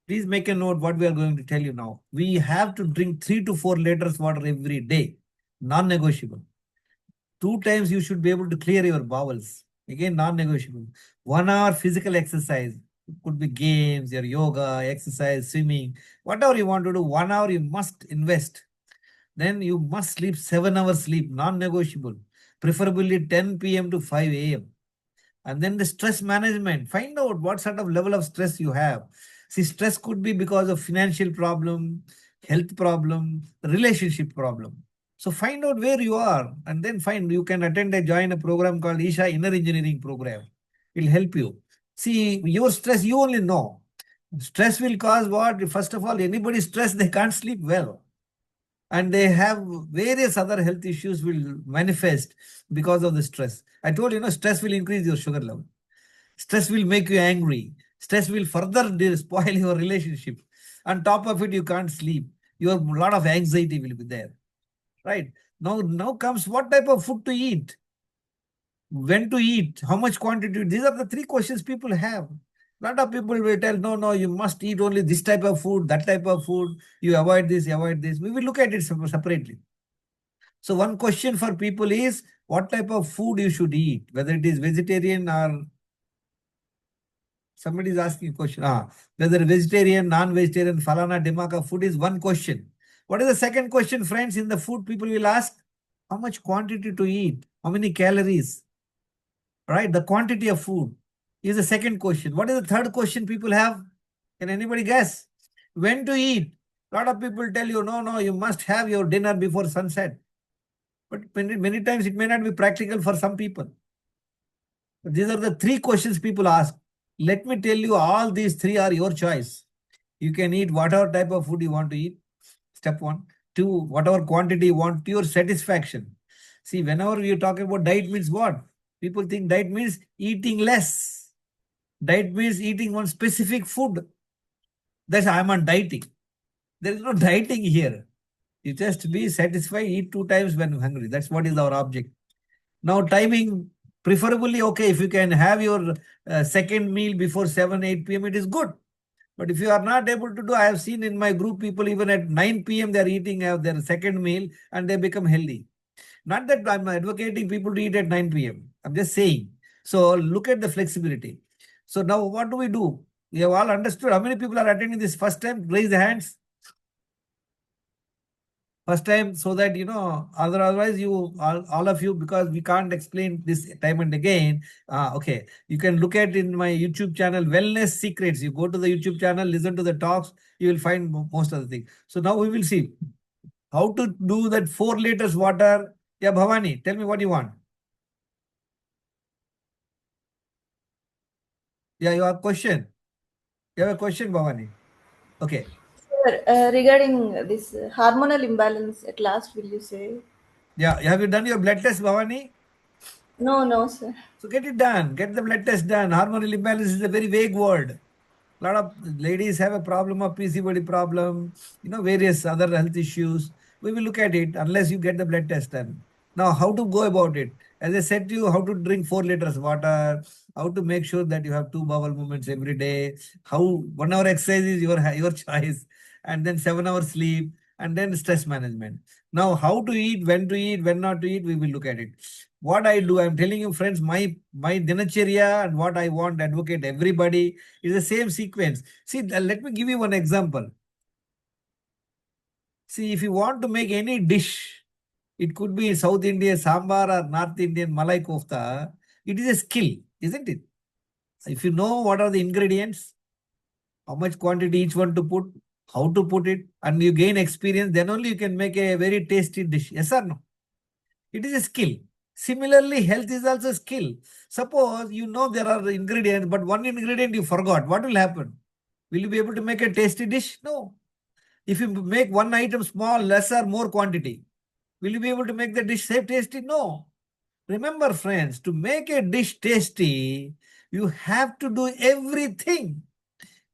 Please make a note what we are going to tell you now. We have to drink 3 to 4 liters water every day, non-negotiable. 2 times you should be able to clear your bowels. Again, non-negotiable. 1 hour physical exercise. It could be games, your yoga, exercise, swimming, whatever you want to do. 1 hour you must invest. Then you must sleep 7 hours sleep, non-negotiable. Preferably 10 p.m. to 5 a.m. And then the stress management. Find out what sort of level of stress you have. See, stress could be because of financial problem, health problem, relationship problem. So find out where you are and then you can join a program called Isha Inner Engineering Program. It will help you. See, your stress, you only know. Stress will cause what? First of all, anybody stressed, they can't sleep well. And they have various other health issues will manifest because of the stress. I told you, stress will increase your sugar level. Stress will make you angry. Stress will further spoil your relationship. On top of it, you can't sleep. Your lot of anxiety will be there. Right? Now comes what type of food to eat, when to eat, how much quantity. These are the 3 questions people have. A lot of people will tell, no, you must eat only this type of food, that type of food. You avoid this, avoid this. We will look at it separately. So one question for people is, what type of food you should eat, whether it is vegetarian or somebody is asking a question. Whether vegetarian, non-vegetarian, falana, dimaka food is one question. What is the second question, friends? In the food, people will ask, how much quantity to eat? How many calories? Right? The quantity of food is the second question. What is the third question people have? Can anybody guess? When to eat? A lot of people tell you, no, you must have your dinner before sunset. But many times it may not be practical for some people. But these are the 3 questions people ask. Let me tell you, all these 3 are your choice. You can eat whatever type of food you want to eat. Step 1. 2, whatever quantity you want to your satisfaction. See, whenever you talk about diet means what? People think diet means eating less. Diet means eating one specific food. That's why I'm on dieting. There is no dieting here. You just be satisfied, eat 2 times when hungry. That's what is our object. Now timing, preferably, okay, if you can have your second meal before 7, 8 p.m., it is good. But if you are not able to do, I have seen in my group people even at 9 p.m. they are eating their second meal and they become healthy. Not that I'm advocating people to eat at 9 p.m. I'm just saying. So look at the flexibility. So now what do? We have all understood. How many people are attending this first time? Raise the hands. First time, so that, otherwise you, all of you, because we can't explain this time and again. Okay. You can look at in my YouTube channel, Wellness Secrets. You go to the YouTube channel, listen to the talks, you will find most of the things. So now we will see how to do that 4 liters water. Yeah, Bhavani, tell me what you want. Yeah, you have a question. You have a question, Bhavani. Okay. Sir, regarding this hormonal imbalance, at last will you say? Yeah, have you done your blood test, Bhavani? No, sir. So get it done. Get the blood test done. Hormonal imbalance is a very vague word. A lot of ladies have a problem of PCOD problem, various other health issues. We will look at it unless you get the blood test done. Now, how to go about it? As I said to you, how to drink 4 liters water, how to make sure that you have 2 bowel movements every day, how 1 hour exercise is your choice, and then 7 hours sleep, and then stress management. Now, how to eat, when not to eat, we will look at it. What I do, I'm telling you, friends, my dinacharya and what I want to advocate everybody is the same sequence. See, let me give you one example. See, if you want to make any dish, it could be South Indian sambar or North Indian malai kofta, it is a skill, isn't it? If you know what are the ingredients, how much quantity each one to put, how to put it, and you gain experience, then only you can make a very tasty dish. Yes or no? It is a skill. Similarly, health is also a skill. Suppose you know there are ingredients, but one ingredient you forgot. What will happen? Will you be able to make a tasty dish? No. If you make one item small, less or more quantity, will you be able to make the dish tasty? No. Remember, friends, to make a dish tasty, you have to do everything.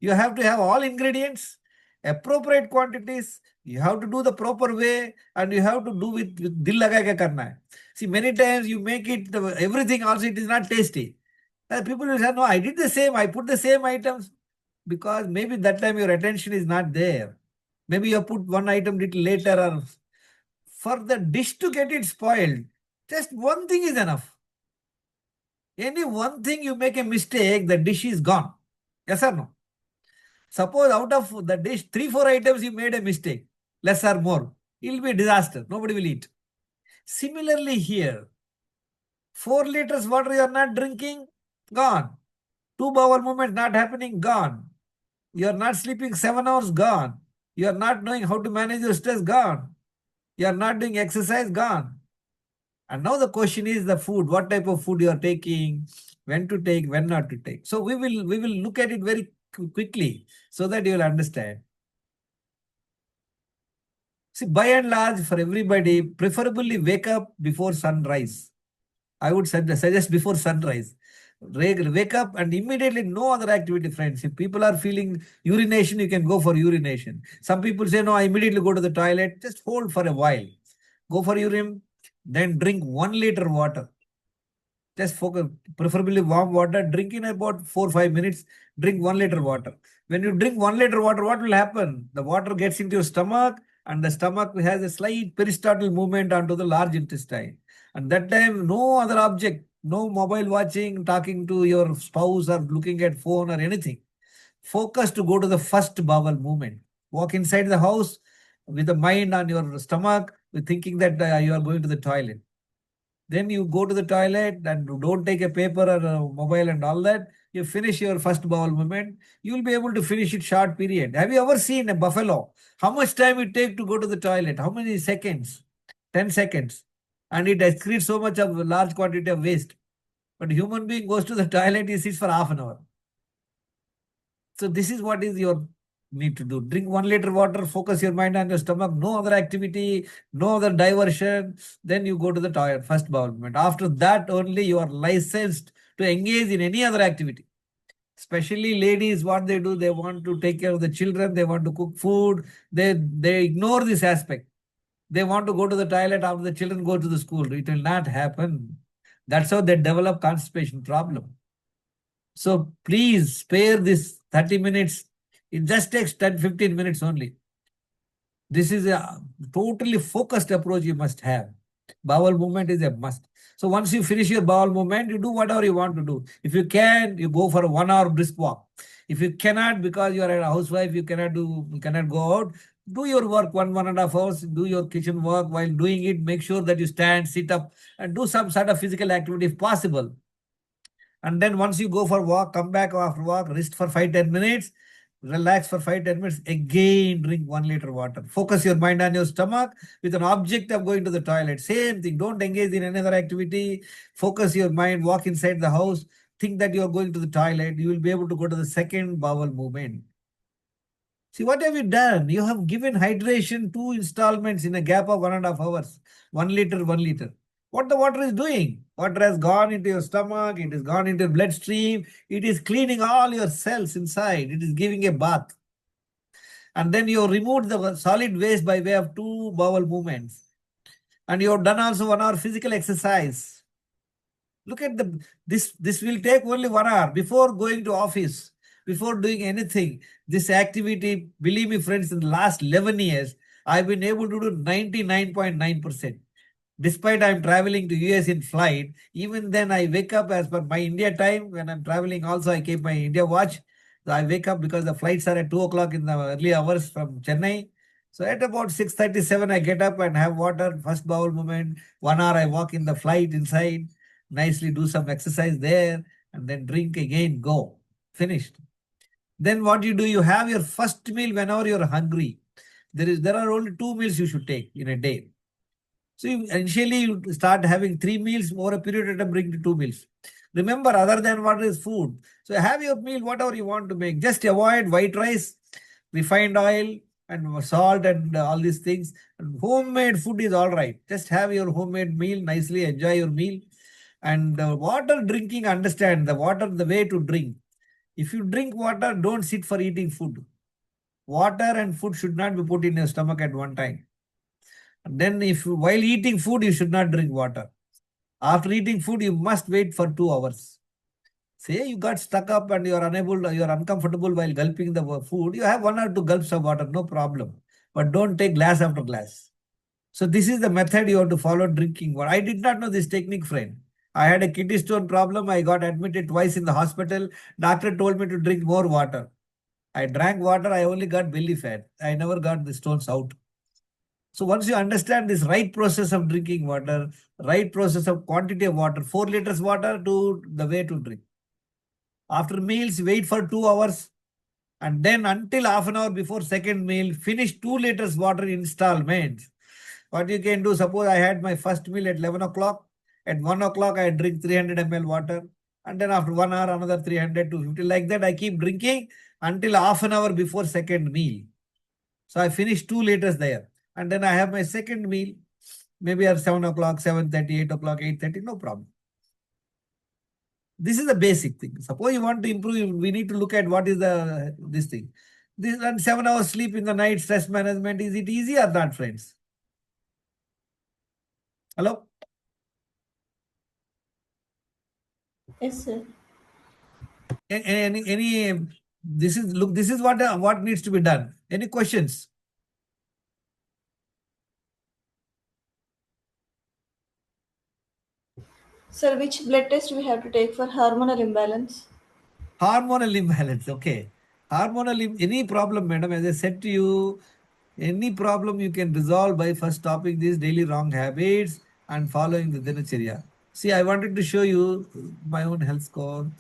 You have to have all ingredients, appropriate quantities, you have to do the proper way, and you have to do with dil laga ke karna hai. See, many times you make it, everything also, it is not tasty. People will say, no, I did the same, I put the same items, because maybe that time your attention is not there. Maybe you put one item little later, or for the dish to get it spoiled, just one thing is enough. Any one thing you make a mistake, the dish is gone. Yes or no? Suppose out of the dish, 3-4 items you made a mistake, less or more, it will be a disaster. Nobody will eat. Similarly here, 4 liters water you are not drinking, gone. 2 bowel movements not happening, gone. You are not sleeping 7 hours, gone. You are not knowing how to manage your stress, gone. You are not doing exercise, gone. And now the question is the food, what type of food you are taking, when to take, when not to take. So we will look at it very quickly so that you will understand. See, by and large, for everybody, preferably wake up before sunrise. I would suggest before sunrise. Wake up and immediately no other activity, friends. If people are feeling urination, you can go for urination. Some people say, no, I immediately go to the toilet. Just hold for a while. Go for urine, then drink 1 liter water. Just focus, preferably warm water. Drink in about 4-5 minutes. Drink 1 liter water. When you drink 1 liter water, what will happen? The water gets into your stomach and the stomach has a slight peristaltic movement onto the large intestine. And that time, no other object, no mobile watching, talking to your spouse or looking at phone or anything. Focus to go to the first bowel movement. Walk inside the house with the mind on your stomach, with thinking that you are going to the toilet. Then you go to the toilet and don't take a paper or a mobile and all that. You finish your first bowel movement. You will be able to finish it short period. Have you ever seen a buffalo? How much time it take to go to the toilet? How many seconds? 10 seconds. And it excretes so much of large quantity of waste. But human being goes to the toilet, he sits for half an hour. So this is what is your need to do. Drink 1 liter water, focus your mind on your stomach, no other activity, no other diversion. Then you go to the toilet, first bowel movement. After that only you are licensed to engage in any other activity. Especially ladies, what they do, they want to take care of the children, they want to cook food, they ignore this aspect. They want to go to the toilet after the children go to the school. It will not happen. That's how they develop constipation problem. So please spare this 30 minutes. It just takes 10-15 minutes only. This is a totally focused approach you must have. Bowel movement is a must. So once you finish your bowel movement, you do whatever you want to do. If you can, you go for a 1 hour brisk walk. If you cannot, because you are a housewife, you cannot go out, do your work 1.5 hours, do your kitchen work. While doing it, make sure that you stand, sit up and do some sort of physical activity if possible. And then once you go for walk, come back after walk, rest for 5-10 minutes, relax for 5-10 minutes, again drink 1 liter water. Focus your mind on your stomach with an object of going to the toilet. Same thing, don't engage in any other activity. Focus your mind, walk inside the house, think that you are going to the toilet. You will be able to go to the second bowel movement. See, what have you done? You have given hydration 2 installments in a gap of 1.5 hours. 1 liter, 1 liter. What the water is doing? Water has gone into your stomach, it has gone into your bloodstream, it is cleaning all your cells inside, it is giving a bath. And then you removed the solid waste by way of 2 bowel movements. And you have done also 1 hour physical exercise. Look at this will take only 1 hour before going to office, before doing anything. This activity, believe me friends, in the last 11 years, I've been able to do 99.9%. Despite I'm traveling to US in flight, even then I wake up as per my India time. When I'm traveling also, I keep my India watch. So I wake up because the flights are at 2 o'clock in the early hours from Chennai. So at about 6:37, I get up and have water, first bowel movement. 1 hour I walk in the flight inside, nicely do some exercise there, and then drink again, go. Finished. Then what you do, you have your first meal whenever you're hungry. There are only 2 meals you should take in a day. So initially you start having 3 meals, over a period of time bring to 2 meals. Remember, other than water is food. So have your meal, whatever you want to make. Just avoid white rice, refined oil and salt and all these things. And homemade food is all right. Just have your homemade meal, nicely enjoy your meal. And water drinking, understand the water, the way to drink. If you drink water, don't sit for eating food. Water and food should not be put in your stomach at one time. And then while eating food, you should not drink water. After eating food, you must wait for 2 hours. Say you got stuck up and you are uncomfortable while gulping the food, you have 1 or 2 gulps of water, no problem. But don't take glass after glass. So this is the method you have to follow drinking water. I did not know this technique, friend. I had a kidney stone problem. I got admitted twice in the hospital. Doctor told me to drink more water. I drank water. I only got belly fat. I never got the stones out. So once you understand this right process of drinking water, right process of quantity of water, 4 liters water to the way to drink. After meals, wait for 2 hours. And then until half an hour before second meal, finish 2 liters water installments. What you can do, suppose I had my first meal at 11 o'clock. At 1 o'clock, I drink 300 ml water. And then after 1 hour, another 300 to 50. Like that, I keep drinking until half an hour before second meal. So I finish 2 liters there. And then I have my second meal, maybe at 7 o'clock, 7:30, 8 o'clock, 8:30, no problem. This is the basic thing. Suppose you want to improve, we need to look at what is this thing. This and 7 hours sleep in the night, stress management, is it easy or not, friends? Hello? Yes, sir. This is what needs to be done. Any questions? Sir, which blood test we have to take for hormonal imbalance? Hormonal imbalance, okay. Any problem, madam, as I said to you, any problem you can resolve by first stopping these daily wrong habits and following the dinacharya. See, I wanted to show you my own health score.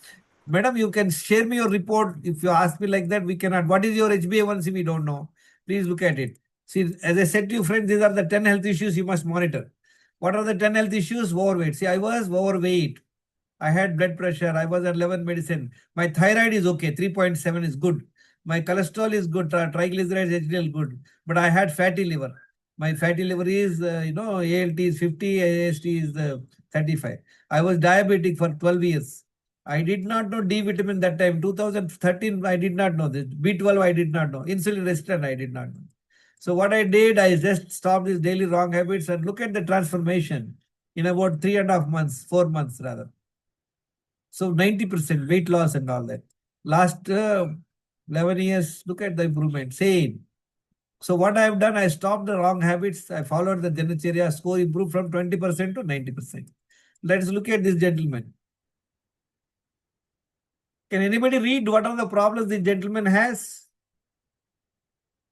Madam, you can share me your report. If you ask me like that, we cannot. What is your HbA1c? We don't know. Please look at it. See, as I said to you, friends, these are the 10 health issues you must monitor. What are the 10 health issues? Overweight. See, I was overweight. I had blood pressure. I was at 11 medicine. My thyroid is okay. 3.7 is good. My cholesterol is good. Triglycerides, HDL good. But I had fatty liver. My fatty liver is, ALT is 50, AST is 35. I was diabetic for 12 years. I did not know D vitamin that time. 2013, I did not know this. B12, I did not know. Insulin resistant, I did not know. So what I did, I just stopped these daily wrong habits and look at the transformation in about 3.5 months, 4 months rather. So 90% weight loss and all that. Last 11 years, look at the improvement, same. So what I have done, I stopped the wrong habits. I followed the dinacharya, score improved from 20% to 90%. Let's look at this gentleman. Can anybody read what are the problems this gentleman has?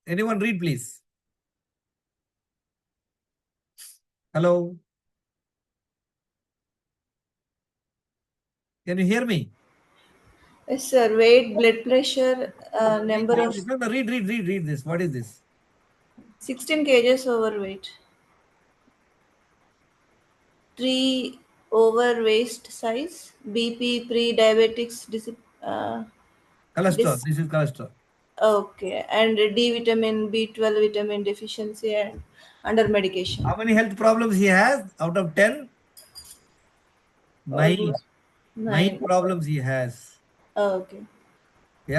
Anyone read, please? Hello? Can you hear me? Yes, sir. Weight, blood pressure, number of No, read this. What is this? 16 kgs overweight. 3 over waist size. BP, pre-diabetics, Cholesterol. This is cholesterol. okay, and D vitamin, B12 vitamin deficiency, and under medication. How many health problems he has out of 10? 9. Almost 9 problems he has. Okay. He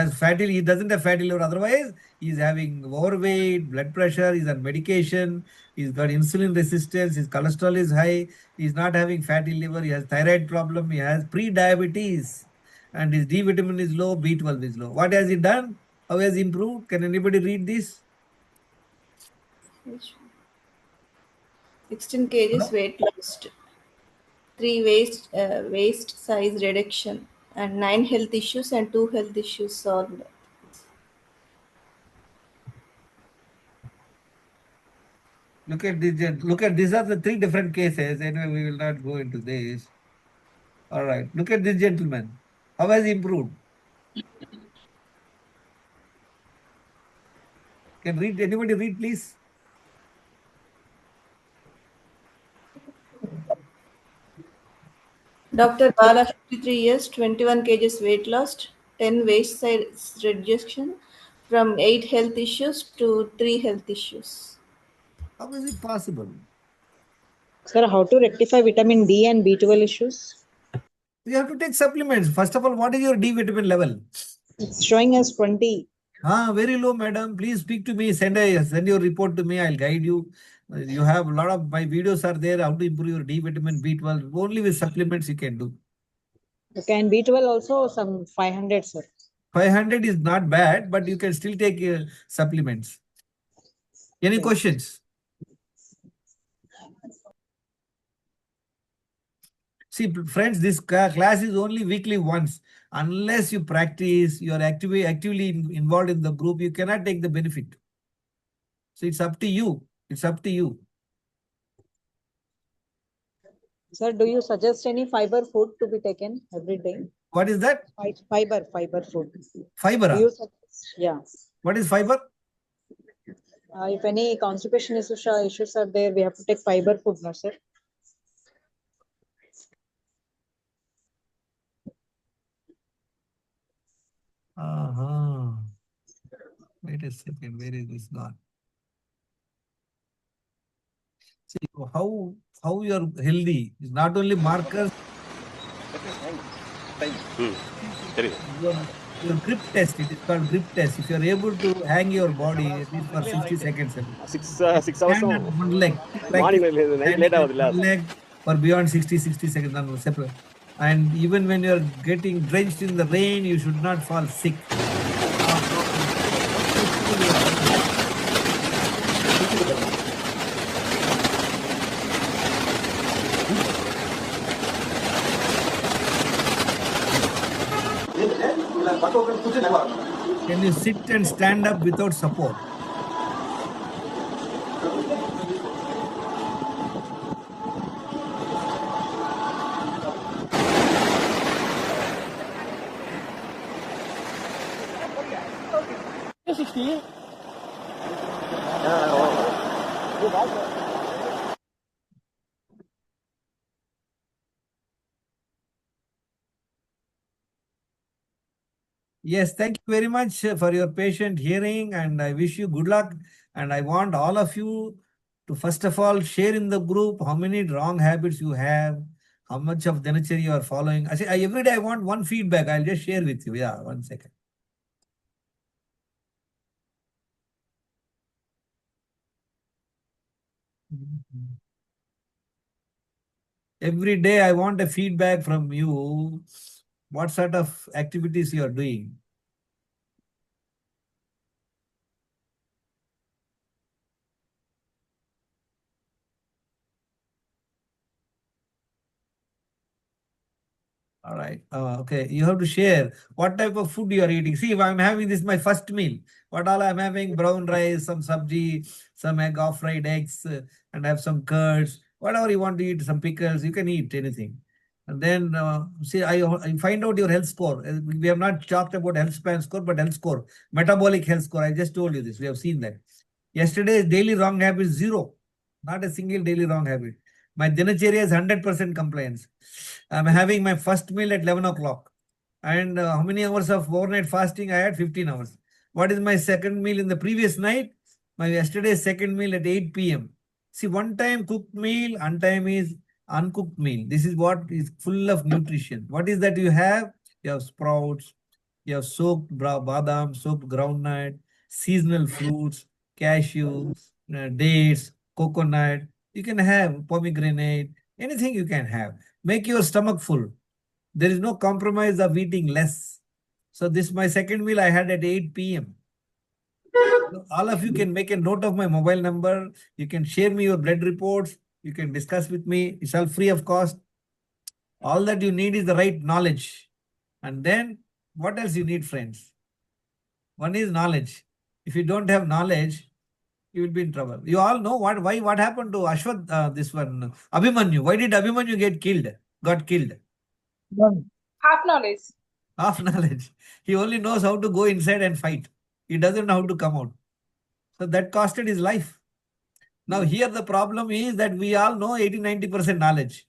doesn't have fatty liver. Otherwise, he's having overweight, blood pressure, he's on medication, he's got insulin resistance, his cholesterol is high, he's not having fatty liver, he has thyroid problem, he has pre-diabetes, and his D vitamin is low, B12 is low. What has he done? How has he improved? Can anybody read this? 16 kgs weight lost. 3 waist size reduction, and 9 health issues and 2 health issues solved. Look at this. These are the 3 different cases. Anyway, we will not go into this. All right. Look at this gentleman. How has he improved? Can anybody read, please? Dr. Bala, 53 years, 21 kgs weight lost, 10 waist size reduction, from 8 health issues to 3 health issues. How is it possible? Sir, how to rectify vitamin D and B12 issues? You have to take supplements. First of all, what is your D vitamin level? It's showing as 20. Very low, madam. Please speak to me. Send your report to me. I'll guide you. You have a lot of my videos are there. How to improve your D vitamin, B12. Only with supplements you can do. Okay, and B12 also some 500, sir. 500 is not bad, but you can still take supplements. Any questions? See, friends, this class is only weekly once. Unless you practice, you are actively involved in the group, you cannot take the benefit. So it's up to you. It's up to you. Sir, do you suggest any fiber food to be taken every day? What is that? Fiber food. Fiber. Do you suggest? Yeah. What is fiber? If any constipation issues are there, we have to take fiber food, no, sir? Wait a second. Where is this gone? See how you are healthy is not only markers. Your grip test, it is called grip test. If you are able to hang your body at least for 60 seconds. 6 hours. Stand on one leg. Morning late one leg for beyond 60 seconds. No, separate. And even when you are getting drenched in the rain, you should not fall sick. Can you sit and stand up without support? Yes, thank you very much for your patient hearing, and I wish you good luck. And I want all of you to first of all share in the group how many wrong habits you have, how much of Dinacharya you are following. I say every day I want one feedback. I'll just share with you. Yeah, 1 second. Every day I want a feedback from you. What sort of activities you are doing? All right. Okay. You have to share what type of food you are eating. See, if I'm having this my first meal, what all I'm having: brown rice, some sabji, some egg, off-fried eggs, and have some curds. Whatever you want to eat, some pickles, you can eat anything. And then see, I find out your health score. We have not talked about health span score, but health score, metabolic health score. I just told you this. We have seen that. Yesterday's daily wrong habit is 0. Not a single daily wrong habit. My Dinacharya is 100% compliance. I'm having my first meal at 11 o'clock. And how many hours of overnight fasting I had? 15 hours. What is my second meal in the previous night? My yesterday's second meal at 8 p.m. See, one time cooked meal, one time is uncooked meal. This is what is full of nutrition. What is that you have? You have sprouts, you have soaked badam, soaked groundnut, seasonal fruits, cashew, dates, coconut. You can have pomegranate, anything you can have. Make your stomach full. There is no compromise of eating less. So this my second meal I had at 8 p.m. So all of you can make a note of my mobile number. You can share me your blood reports. You can discuss with me. It's all free of cost. All that you need is the right knowledge. And then what else you need, friends? One is knowledge. If you don't have knowledge, you will be in trouble. You all know what happened to Ashwath, this one, Abhimanyu. Why did Abhimanyu got killed? Half knowledge. Half knowledge. He only knows how to go inside and fight. He doesn't know how to come out. So that costed his life. Now here the problem is that we all know 80-90% knowledge.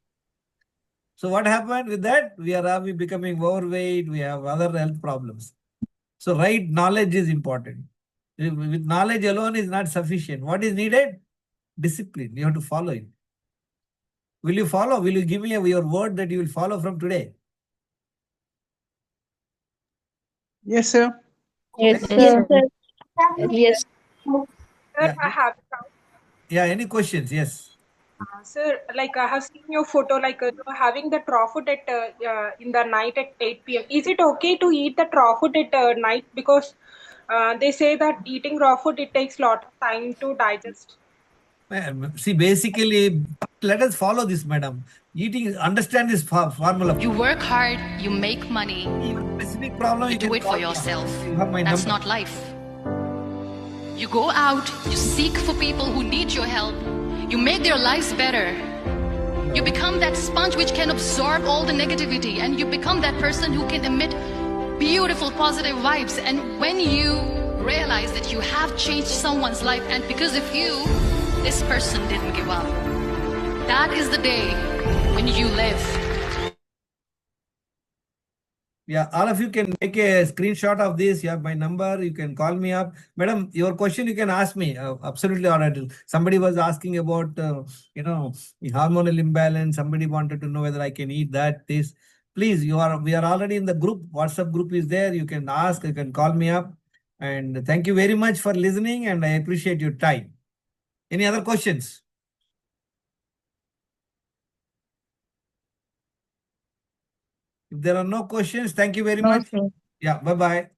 So what happened with that? We are becoming overweight. We have other health problems. So right knowledge is important. With knowledge alone is not sufficient. What is needed? Discipline. You have to follow it. Will you follow? Will you give me your word that you will follow from today? Yes, sir. Yes, sir. Yes. Sir, Yeah. I have a doubt. Yeah, any questions? Yes. Sir, like I have seen your photo, like having the raw food at in the night at 8 p.m. Is it okay to eat the raw food at night? Because they say that eating raw food, it takes a lot of time to digest. See, basically, let us follow this, madam. Eating, understand this formula. You work hard, you make money, Even specific problem, you do can it call for me up. yourself. You have my That's number. not life. You go out, you seek for people who need your help, you make their lives better. You become that sponge which can absorb all the negativity, and you become that person who can emit beautiful positive vibes. And when you realize that you have changed someone's life, and because of you, this person didn't give up, that is the day when you live. Yeah, all of you can make a screenshot of this. You have my number. You can call me up. Madam, your question you can ask me. Absolutely all right. Somebody was asking about, the hormonal imbalance. Somebody wanted to know whether I can eat that, this. Please, we are already in the group. WhatsApp group is there. You can ask, you can call me up. And thank you very much for listening, and I appreciate your time. Any other questions? If there are no questions, thank you very much. sir. Yeah, bye-bye.